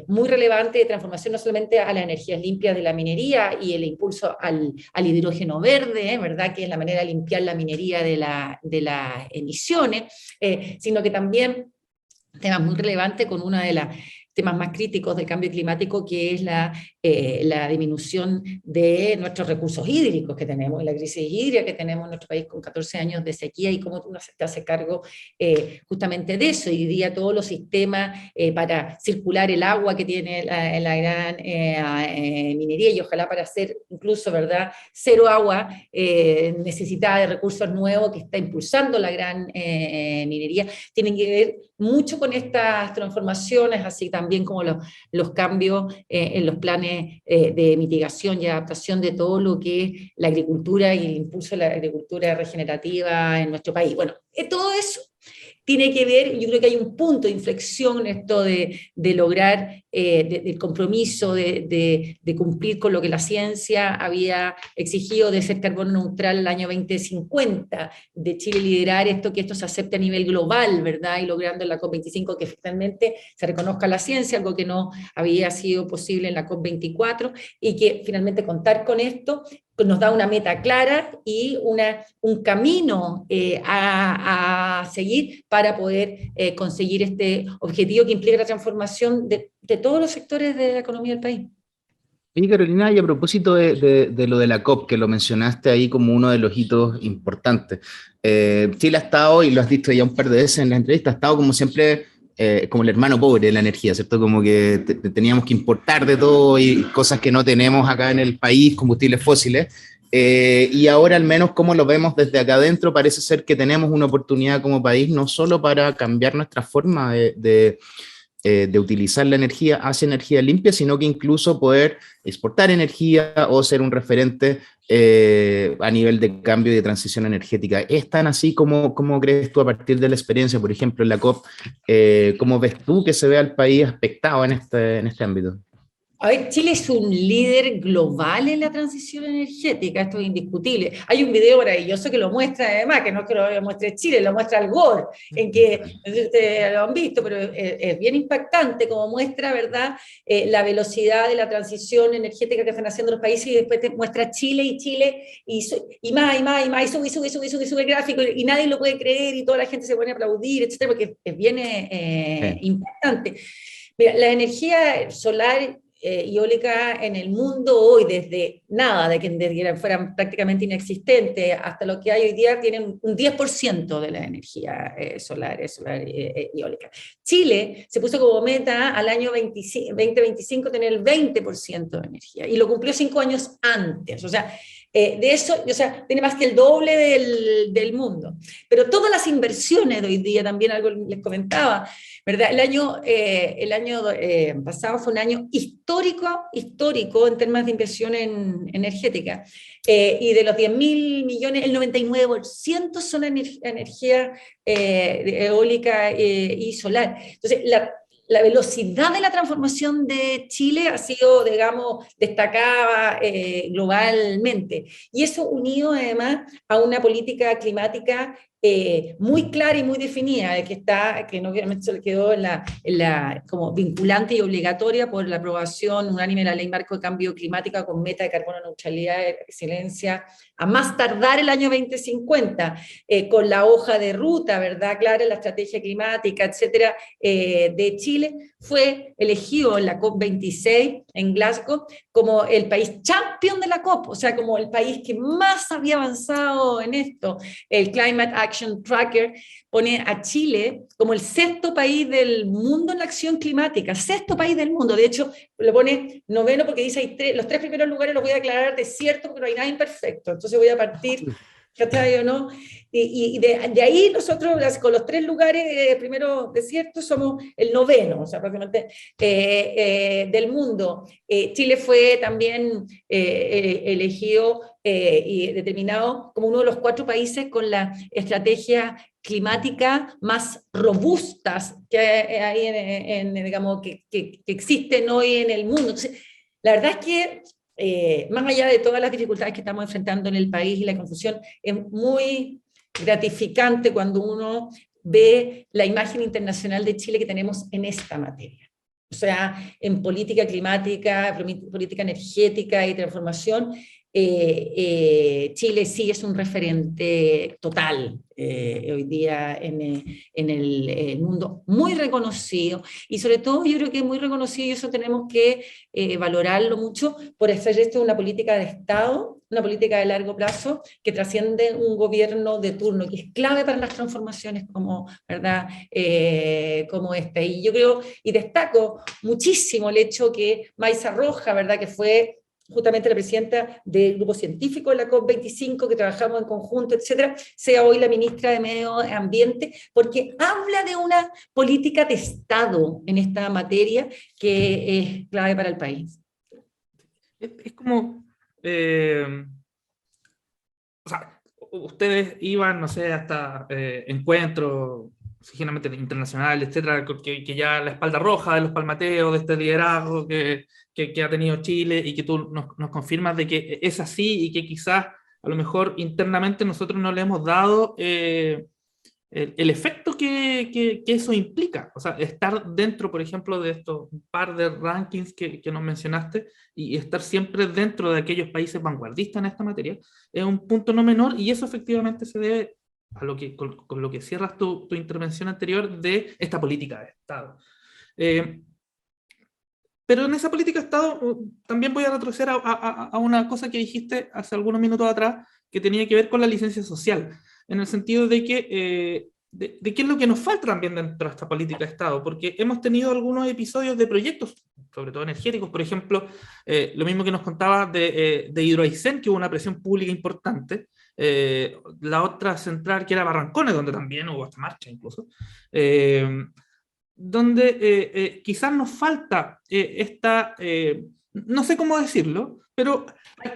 muy relevante de transformación, no solamente a las energías limpias de la minería y el impulso al hidrógeno verde, ¿verdad?, que es la manera de limpiar la minería de las emisiones, sino que también temas muy relevantes con una de las temas más críticos del cambio climático, que es la disminución de nuestros recursos hídricos que tenemos, la crisis hídrica que tenemos en nuestro país con 14 años de sequía, y cómo uno se hace cargo justamente de eso. Y hoy día todos los sistemas para circular el agua que tiene la gran minería, y ojalá para hacer incluso, ¿verdad?, cero agua necesitada de recursos nuevos que está impulsando la gran minería, tienen que ver mucho con estas transformaciones, así también como los cambios en los planes de mitigación y adaptación de todo lo que es la agricultura y el impulso de la agricultura regenerativa en nuestro país. Bueno, todo eso tiene que ver, yo creo que hay un punto de inflexión en esto de lograr del compromiso de cumplir con lo que la ciencia había exigido, de ser carbono neutral el año 2050, de Chile liderar esto, que esto se acepte a nivel global, ¿verdad?, y logrando en la COP25 que finalmente se reconozca la ciencia, algo que no había sido posible en la COP24, y que finalmente contar con esto nos da una meta clara y un camino a seguir para poder conseguir este objetivo que implica la transformación de todos los sectores de la economía del país. Oye, Carolina, y a propósito de lo de la COP, que lo mencionaste ahí como uno de los hitos importantes, Chile ha estado, y lo has dicho ya un par de veces en la entrevista, ha estado como siempre, como el hermano pobre de la energía, ¿cierto? Como que teníamos que importar de todo y cosas que no tenemos acá en el país, combustibles fósiles, y ahora al menos como lo vemos desde acá adentro, parece ser que tenemos una oportunidad como país, no solo para cambiar nuestra forma de utilizar la energía hacia energía limpia, sino que incluso poder exportar energía o ser un referente a nivel de cambio y de transición energética. ¿Es tan así como crees tú a partir de la experiencia, por ejemplo, en la COP? ¿Cómo ves tú que se ve al país aspectado en este ámbito? A ver, Chile es un líder global en la transición energética, esto es indiscutible. Hay un video maravilloso que lo muestra, además, que no es que lo muestre Chile, lo muestra Al Gore, en que, no sé si ustedes lo han visto, pero es bien impactante como muestra, ¿verdad?, la velocidad de la transición energética que están haciendo los países, y después te muestra Chile, y más, y más, y más, y sube el gráfico, y nadie lo puede creer, y toda la gente se pone a aplaudir, etcétera, porque es bien Sí. impactante. Mira, la energía solar y eólica en el mundo hoy, desde nada, de que fueran prácticamente inexistentes, hasta lo que hay hoy día, tienen un 10% de la energía solar y eólica. Chile se puso como meta al año 2025 tener el 20% de energía, y lo cumplió 5 años antes. O sea, de eso, o sea, tiene más que el doble del mundo. Pero todas las inversiones de hoy día, también algo les comentaba, ¿verdad? El año pasado fue un año histórico en términos de inversión energética. Y de los 10.000 millones, el 99% son energía eólica y solar. Entonces, la velocidad de la transformación de Chile ha sido, digamos, destacada globalmente. Y eso unido además a una política climática muy clara y muy definida, que no obviamente se le quedó como vinculante y obligatoria por la aprobación unánime de la Ley Marco de Cambio Climático con meta de carbono neutralidad de excelencia a más tardar el año 2050, con la hoja de ruta, ¿verdad?, clara, la estrategia climática, etcétera, de Chile. Fue elegido en la COP26 en Glasgow como el país champion de la COP, o sea, como el país que más había avanzado en esto. El Climate Action Tracker pone a Chile como el 6º país del mundo en la acción climática, 6º país del mundo. De hecho, lo pone 9º porque dice los 3 primeros lugares los voy a declarar desierto porque no hay nada imperfecto. Entonces voy a partir, ¿cachai o no? Y de ahí nosotros, con los 3 lugares primero desiertos, somos el 9º, o sea, prácticamente del mundo. Chile fue también elegido y determinado como uno de los 4 países con la estrategia climática más robustas que hay digamos, que existen hoy en el mundo. Entonces, la verdad es que más allá de todas las dificultades que estamos enfrentando en el país y la confusión, es muy gratificante cuando uno ve la imagen internacional de Chile que tenemos en esta materia. O sea, en política climática, política energética y transformación, Chile sí es un referente total hoy día en el mundo, muy reconocido, y sobre todo yo creo que es muy reconocido, y eso tenemos que valorarlo mucho, por hacer esto una política de Estado, una política de largo plazo que trasciende un gobierno de turno, que es clave para las transformaciones como, ¿verdad? Como esta. Y yo creo, y destaco muchísimo el hecho que Maysa Roja, ¿verdad?, que fue justamente la presidenta del grupo científico de la COP25, que trabajamos en conjunto, etcétera, sea hoy la ministra de Medio Ambiente, porque habla de una política de Estado en esta materia que es clave para el país. Es como, o sea, ustedes iban, no sé, hasta encuentros, generalmente internacionales, etcétera, que ya la espalda roja de los palmateos, de este liderazgo que ha tenido Chile, y que tú nos confirmas de que es así, y que quizás a lo mejor internamente nosotros no le hemos dado el efecto que eso implica. O sea, estar dentro, por ejemplo, de estos par de rankings que nos mencionaste, y estar siempre dentro de aquellos países vanguardistas en esta materia, es un punto no menor, y eso efectivamente se debe a lo que, con lo que cierras tu intervención anterior de esta política de Estado. Pero en esa política de Estado también voy a retroceder a una cosa que dijiste hace algunos minutos atrás, que tenía que ver con la licencia social, en el sentido de que de qué es lo que nos falta también dentro de esta política de Estado, porque hemos tenido algunos episodios de proyectos, sobre todo energéticos, por ejemplo, lo mismo que nos contaba de Hidroaicén, que hubo una presión pública importante, la otra central que era Barrancones, donde también hubo esta marcha incluso, donde quizás nos falta no sé cómo decirlo, pero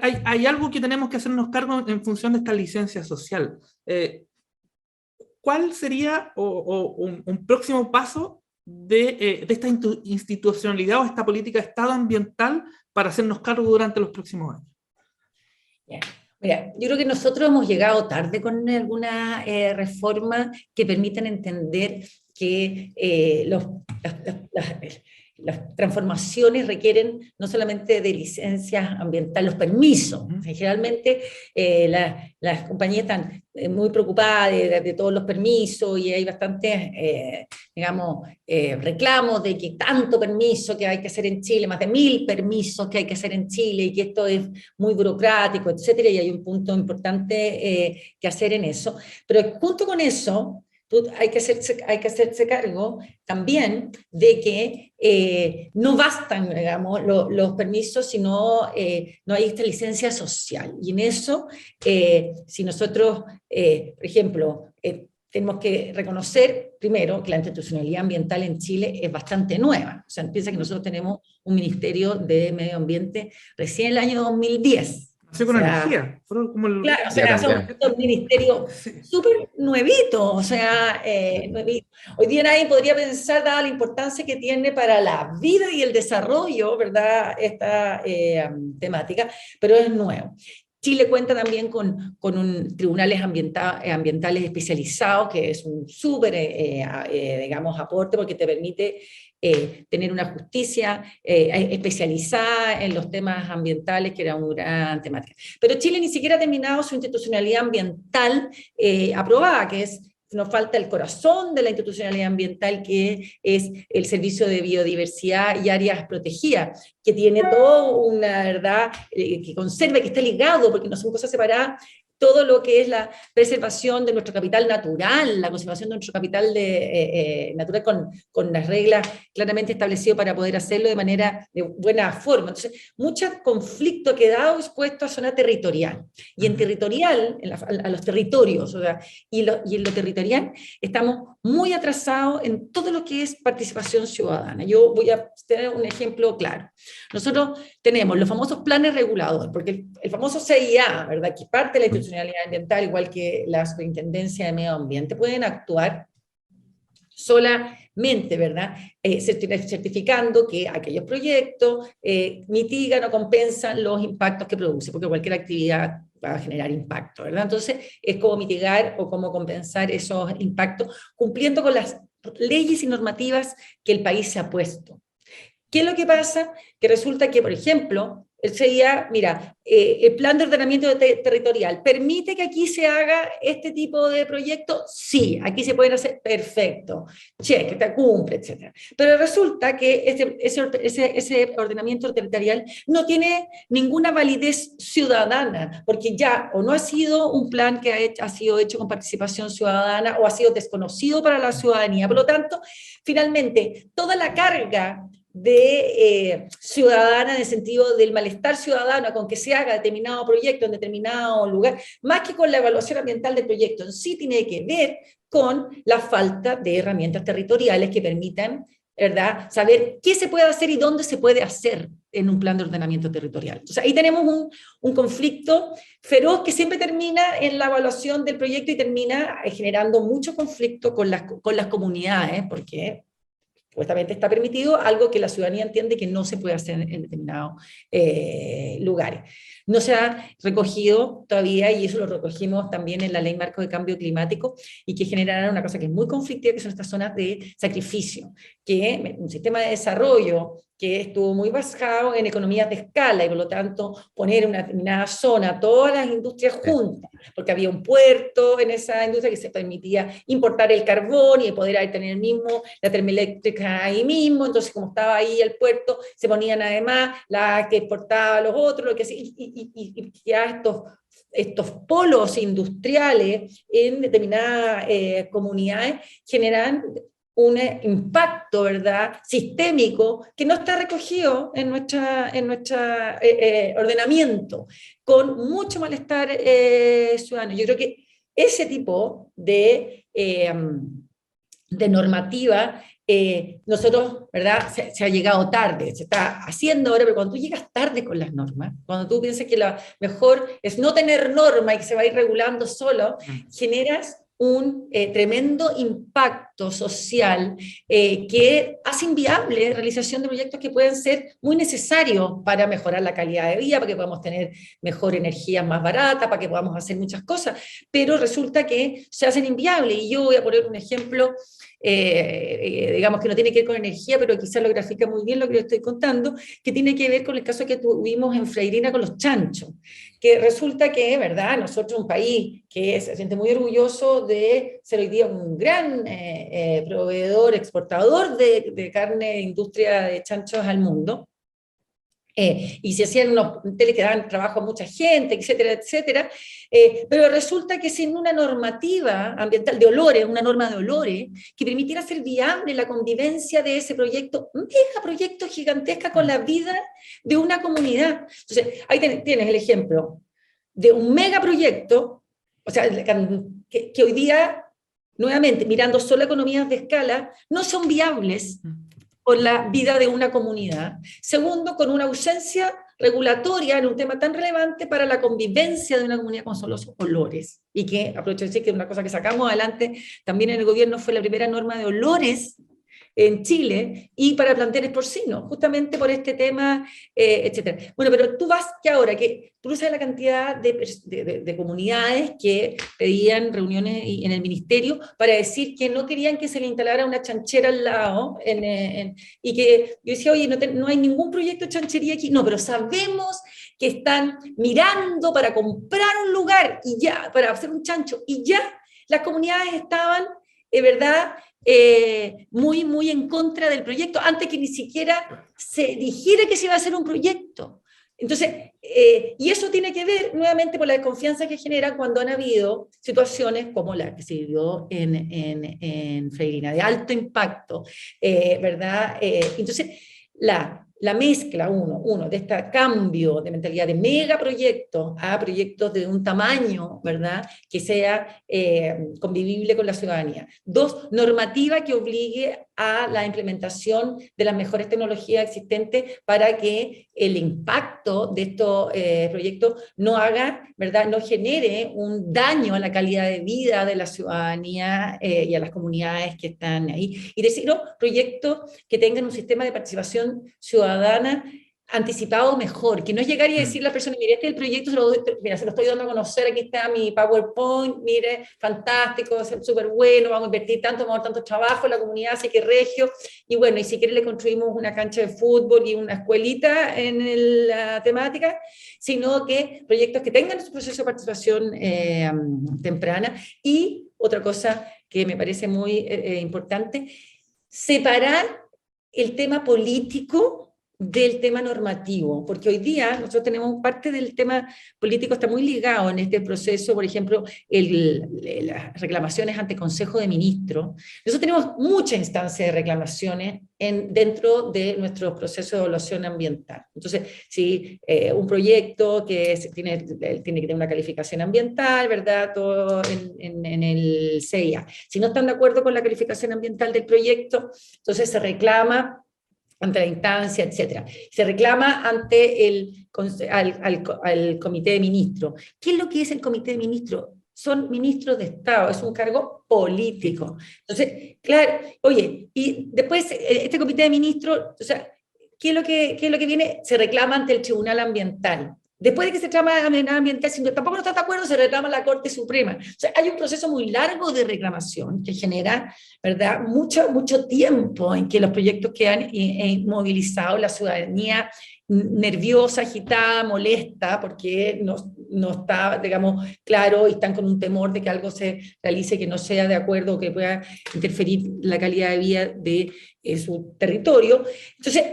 hay algo que tenemos que hacernos cargo en función de esta licencia social. ¿Cuál sería un próximo paso de esta institucionalidad o esta política de Estado ambiental para hacernos cargo durante los próximos años? Yeah. Mira, yo creo que nosotros hemos llegado tarde con alguna reforma que permitan entender que las transformaciones requieren no solamente de licencias ambientales, los permisos. Generalmente las compañías están muy preocupadas de todos los permisos y hay bastantes, reclamos de que tanto permiso que hay que hacer en Chile, más de 1000 permisos que hay que hacer en Chile y que esto es muy burocrático, etcétera, y hay un punto importante que hacer en eso. Pero junto con eso, hay que hacerse cargo también de que no bastan, digamos, los permisos, sino no hay esta licencia social. Y en eso, si nosotros, por ejemplo, tenemos que reconocer, primero, que la institucionalidad ambiental en Chile es bastante nueva. O sea, piensa que nosotros tenemos un Ministerio de Medio Ambiente recién en el año 2010. Así con energía. Claro, o sea, somos un ministerio súper nuevito, o sea, nuevito. Hoy día nadie podría pensar, dada la importancia que tiene para la vida y el desarrollo, ¿verdad?, esta temática, pero es nuevo. Chile cuenta también con tribunales ambientales especializados, que es un súper, digamos, aporte, porque te permite tener una justicia especializada en los temas ambientales, que era una gran temática. Pero Chile ni siquiera ha terminado su institucionalidad ambiental aprobada, que es, nos falta el corazón de la institucionalidad ambiental, que es el Servicio de Biodiversidad y Áreas Protegidas, que tiene toda una verdad, que conserva, que está ligado, porque no son cosas separadas, todo lo que es la preservación de nuestro capital natural, la conservación de nuestro capital natural con las reglas claramente establecidas para poder hacerlo de buena forma. Entonces, mucho conflicto ha quedado expuesto a zona territorial. Y en territorial, a los territorios, o sea, y en lo territorial, estamos muy atrasados en todo lo que es participación ciudadana. Yo voy a tener un ejemplo claro. Nosotros tenemos los famosos planes reguladores, porque el famoso CIA, ¿verdad?, que parte de la institucionalidad ambiental, igual que la Superintendencia de Medio Ambiente, pueden actuar solamente, ¿verdad?, certificando que aquellos proyectos mitigan o compensan los impactos que produce, porque cualquier actividad va a generar impacto, ¿verdad? Entonces, es cómo mitigar o cómo compensar esos impactos, cumpliendo con las leyes y normativas que el país se ha puesto. ¿Qué es lo que pasa? Que resulta que, por ejemplo, el CIA, mira, el plan de ordenamiento territorial, ¿permite que aquí se haga este tipo de proyectos? Sí, aquí se pueden hacer, perfecto, cheque, te cumple, etc. Pero resulta que ese ordenamiento territorial no tiene ninguna validez ciudadana, porque ya o no ha sido un plan que ha sido hecho con participación ciudadana o ha sido desconocido para la ciudadanía. Por lo tanto, finalmente, toda la carga ciudadana, en el sentido del malestar ciudadano con que se haga determinado proyecto en determinado lugar, más que con la evaluación ambiental del proyecto en sí, tiene que ver con la falta de herramientas territoriales que permitan, ¿verdad?, saber qué se puede hacer y dónde se puede hacer en un plan de ordenamiento territorial. Entonces ahí tenemos un conflicto feroz que siempre termina en la evaluación del proyecto y termina generando mucho conflicto con las comunidades, porque supuestamente está permitido, algo que la ciudadanía entiende que no se puede hacer en determinados lugares. No se ha recogido todavía, y eso lo recogimos también en la Ley Marco de Cambio Climático, y que generará una cosa que es muy conflictiva, que son estas zonas de sacrificio, que un sistema de desarrollo que estuvo muy basado en economías de escala y por lo tanto poner en una determinada zona todas las industrias juntas, porque había un puerto en esa industria que se permitía importar el carbón y poder ahí tener la termoeléctrica ahí mismo, entonces como estaba ahí el puerto, se ponían además la que exportaba los otros, lo que, y ya estos polos industriales en determinadas comunidades generan un impacto, ¿verdad?, sistémico que no está recogido en nuestro ordenamiento, con mucho malestar ciudadano. Yo creo que ese tipo de normativa, nosotros, ¿verdad?, se ha llegado tarde, se está haciendo ahora, pero cuando tú llegas tarde con las normas, cuando tú piensas que lo mejor es no tener norma y que se va a ir regulando solo, generas un tremendo impacto social que hace inviable la realización de proyectos que pueden ser muy necesarios para mejorar la calidad de vida, para que podamos tener mejor energía más barata, para que podamos hacer muchas cosas, pero resulta que se hacen inviables. Y yo voy a poner un ejemplo, digamos que no tiene que ver con energía, pero quizás lo grafica muy bien lo que le estoy contando, que tiene que ver con el caso que tuvimos en Freirina con los chanchos, que resulta que, ¿verdad?, nosotros, un país que se siente muy orgulloso de ser hoy día un gran proveedor, exportador de carne de industria de chanchos al mundo, y se hacían unos teles que daban trabajo a mucha gente, etcétera, etcétera, pero resulta que sin una normativa ambiental de olores, una norma de olores, que permitiera hacer viable la convivencia de ese proyecto, un megaproyecto gigantesca con la vida de una comunidad. Entonces, ahí tienes el ejemplo de un megaproyecto, o sea, que hoy día, nuevamente, mirando solo economías de escala, no son viables por la vida de una comunidad. Segundo, con una ausencia regulatoria en un tema tan relevante para la convivencia de una comunidad como son los olores. Y que, aprovecho de decir que una cosa que sacamos adelante también en el gobierno fue la primera norma de olores en Chile y para planteles porcinos, justamente por este tema, etcétera. Bueno, pero tú vas que ahora, que tú sabes la cantidad de comunidades que pedían reuniones en el ministerio para decir que no querían que se le instalara una chanchera al lado, y que yo decía, oye, no hay ningún proyecto de chanchería aquí, no, pero sabemos que están mirando para comprar un lugar y ya, para hacer un chancho, y ya las comunidades estaban, ¿verdad?, muy, muy en contra del proyecto, antes que ni siquiera se dijera que se iba a hacer un proyecto. Entonces, y eso tiene que ver nuevamente por la desconfianza que genera cuando han habido situaciones como la que se vivió en Freirina, de alto impacto, ¿verdad? Entonces, la mezcla, de este cambio de mentalidad de megaproyectos a proyectos de un tamaño, ¿verdad?, que sea convivible con la ciudadanía. Dos, normativa que obligue a la implementación de las mejores tecnologías existentes para que el impacto de estos proyectos no haga, ¿verdad?, no genere un daño a la calidad de vida de la ciudadanía y a las comunidades que están ahí. Y decir, proyectos que tengan un sistema de participación ciudadana anticipado mejor, que no es llegar y decirle a la persona, mire, este es el proyecto, se lo estoy dando a conocer, aquí está mi PowerPoint, mire, fantástico, es súper bueno, vamos a invertir tanto, vamos a dar tanto trabajo en la comunidad, así que regio, y bueno, y si quiere le construimos una cancha de fútbol y una escuelita en la temática, sino que proyectos que tengan su proceso de participación temprana. Y otra cosa que me parece muy importante, separar el tema político del tema normativo, porque hoy día nosotros tenemos parte del tema político está muy ligado en este proceso, por ejemplo, las reclamaciones ante Consejo de Ministros. Nosotros tenemos muchas instancias de reclamaciones dentro de nuestro proceso de evaluación ambiental. Entonces, si un proyecto que tiene que tener una calificación ambiental, ¿verdad?, todo en el CIA. Si no están de acuerdo con la calificación ambiental del proyecto, entonces se reclama ante la instancia, etcétera. Se reclama ante al Comité de Ministros. ¿Qué es lo que es el Comité de Ministros? Son ministros de Estado, es un cargo político. Entonces, claro, oye, y después este Comité de Ministros, o sea, ¿qué es lo que viene? Se reclama ante el Tribunal Ambiental. Después de que se reclama ambiental, si tampoco no está de acuerdo, se reclama a la Corte Suprema. O sea, hay un proceso muy largo de reclamación que genera, ¿verdad?, mucho tiempo en que los proyectos quedan inmovilizados, la ciudadanía nerviosa, agitada, molesta, porque no está, digamos, claro, y están con un temor de que algo se realice que no sea de acuerdo o que pueda interferir la calidad de vida de su territorio. Entonces,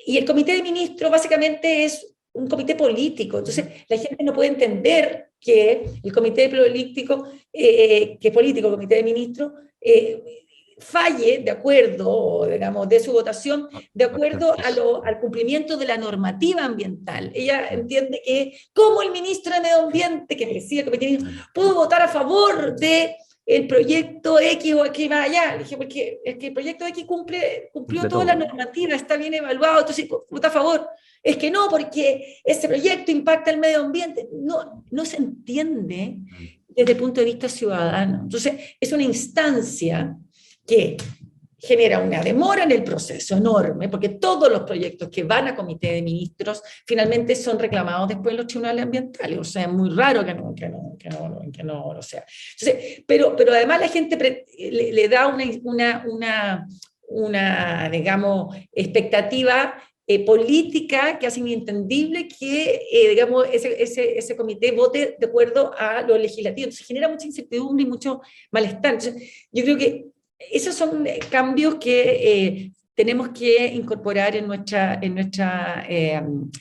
y el Comité de Ministros básicamente es un comité político, entonces la gente no puede entender que el comité político, que es político, el comité de ministros, falle de acuerdo, digamos, de su votación, de acuerdo al cumplimiento de la normativa ambiental. Ella entiende que como el ministro de Medio Ambiente, que preside el comité de ministros, pudo votar a favor de el proyecto X o aquí más allá. Le dije, porque es que el proyecto X cumplió toda la normativa, está bien evaluado, entonces vota a favor. Es que no, porque ese proyecto impacta el medio ambiente. No se entiende desde el punto de vista ciudadano. Entonces, es una instancia que genera una demora en el proceso enorme, porque todos los proyectos que van a comité de ministros finalmente son reclamados después en los tribunales ambientales. O sea, es muy raro que no lo sea. Entonces, pero además la gente le da una digamos, expectativa política que hace inentendible que, digamos, ese comité vote de acuerdo a lo legislativo. Entonces genera mucha incertidumbre y mucho malestar. Entonces, yo creo que esos son cambios que tenemos que incorporar en nuestra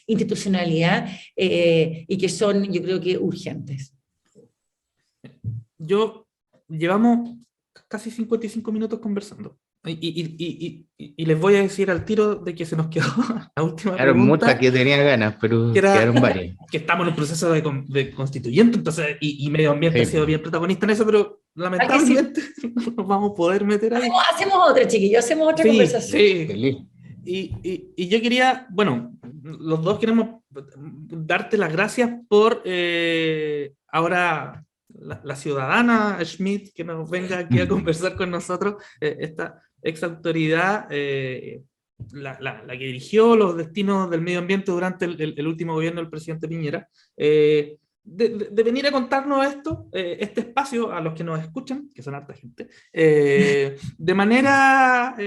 institucionalidad y que son, yo creo que, urgentes. Llevamos casi 55 minutos conversando. Y les voy a decir al tiro de que se nos quedó la última pregunta. Muchas que tenía ganas, pero quedaron varias. Que estamos en un proceso de constituyente, entonces, y medio ambiente ha sido bien protagonista en eso, pero lamentablemente no nos vamos a poder meter ahí. Hacemos otra, chiquillos, hacemos otra conversación. Sí. Feliz. Y yo quería, bueno, los dos queremos darte las gracias por ahora la ciudadana Schmidt que nos venga aquí a conversar con nosotros, esta ex autoridad, la que dirigió los destinos del medio ambiente durante el último gobierno del presidente Piñera, de venir a contarnos esto, este espacio, a los que nos escuchan, que son harta gente, de manera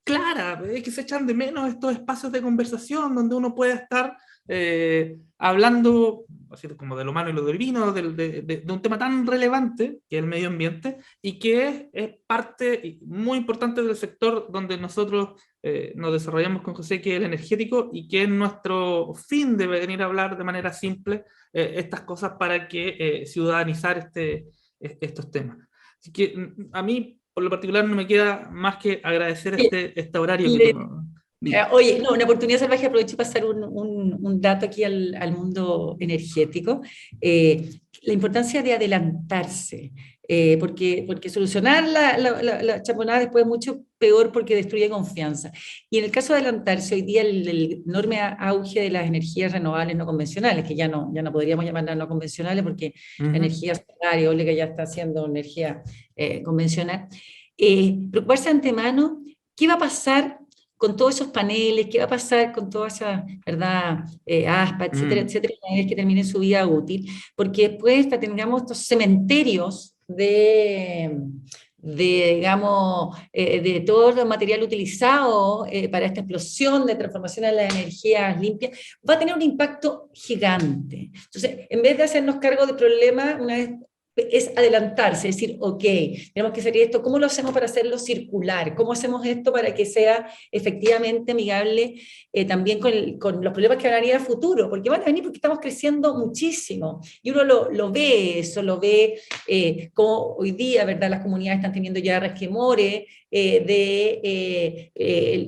clara, que se echan de menos estos espacios de conversación donde uno puede estar hablando así como de lo humano y lo divino, de un tema tan relevante que es el medio ambiente, y que es parte muy importante del sector donde nosotros nos desarrollamos con José, que es el energético, y que es nuestro fin de venir a hablar de manera simple estas cosas para que ciudadanizar estos temas. Así que a mí, por lo particular, no me queda más que agradecer este horario que Oye, no, una oportunidad salvaje, aprovecho para pasar un dato aquí al mundo energético. La importancia de adelantarse, porque solucionar la chaponada después es mucho peor porque destruye confianza. Y en el caso de adelantarse, hoy día el enorme auge de las energías renovables no convencionales, que ya no podríamos llamarlas no convencionales porque la energía solar y eólica ya está siendo energía convencional, preocuparse de antemano, ¿qué va a pasar con todos esos paneles? ¿Qué va a pasar con toda esa, ¿verdad? Aspa, etcétera, una vez que termine su vida útil? Porque después tengamos estos cementerios digamos, de todo el material utilizado para esta explosión de transformación a las energías limpias, va a tener un impacto gigante. Entonces, en vez de hacernos cargo del problema, una vez es adelantarse, es decir, ok, tenemos que hacer esto, ¿cómo lo hacemos para hacerlo circular? ¿Cómo hacemos esto para que sea efectivamente amigable también con los problemas que van a venir a futuro? Porque van a venir porque estamos creciendo muchísimo, y uno lo ve, como hoy día, ¿verdad?, las comunidades están teniendo ya resquemores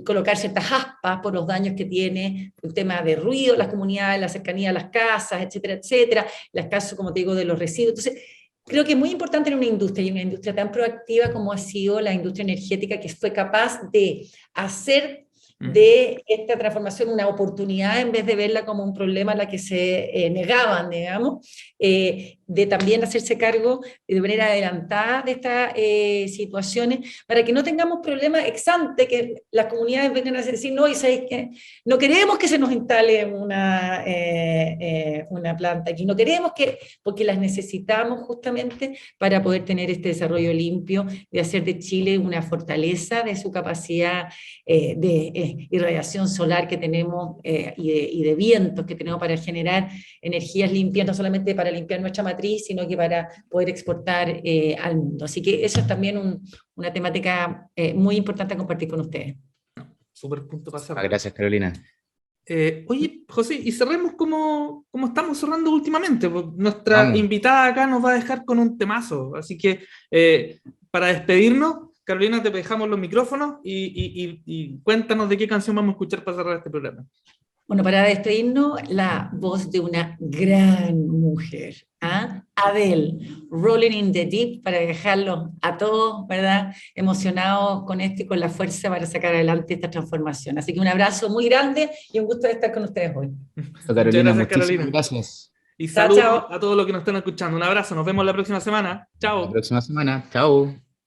colocar ciertas aspas por los daños que tiene el tema de ruido, las comunidades, la cercanía a las casas, etcétera, las casas, como te digo, de los residuos. Entonces, creo que es muy importante en una industria, y una industria tan proactiva como ha sido la industria energética, que fue capaz de hacer de esta transformación una oportunidad en vez de verla como un problema a la que se negaban, digamos, de también hacerse cargo de manera adelantada de estas situaciones, para que no tengamos problemas ex ante, que las comunidades vengan a decir, no, y sabéis que no queremos que se nos instale una planta aquí, no queremos que, porque las necesitamos justamente para poder tener este desarrollo limpio, de hacer de Chile una fortaleza de su capacidad de irradiación solar que tenemos y de vientos que tenemos para generar energías limpias, no solamente para limpiar nuestra matriz, sino que para poder exportar al mundo. Así que eso es también una temática muy importante a compartir con ustedes. Súper punto para cerrar. Gracias, Carolina. Oye, José, y cerremos como estamos cerrando últimamente. Nuestra invitada acá nos va a dejar con un temazo, así que para despedirnos, Carolina, te dejamos los micrófonos y cuéntanos de qué canción vamos a escuchar para cerrar este programa. Bueno, para despedirnos, la voz de una gran mujer, Adele, Rolling in the Deep, para dejarlos a todos, ¿verdad?, emocionados con esto y con la fuerza para sacar adelante esta transformación. Así que un abrazo muy grande y un gusto de estar con ustedes hoy. Carolina, muchas gracias, Carolina. Gracias. Y saludos chao. a todos los que nos están escuchando. Un abrazo, nos vemos la próxima semana. Chao. La próxima semana. Chao.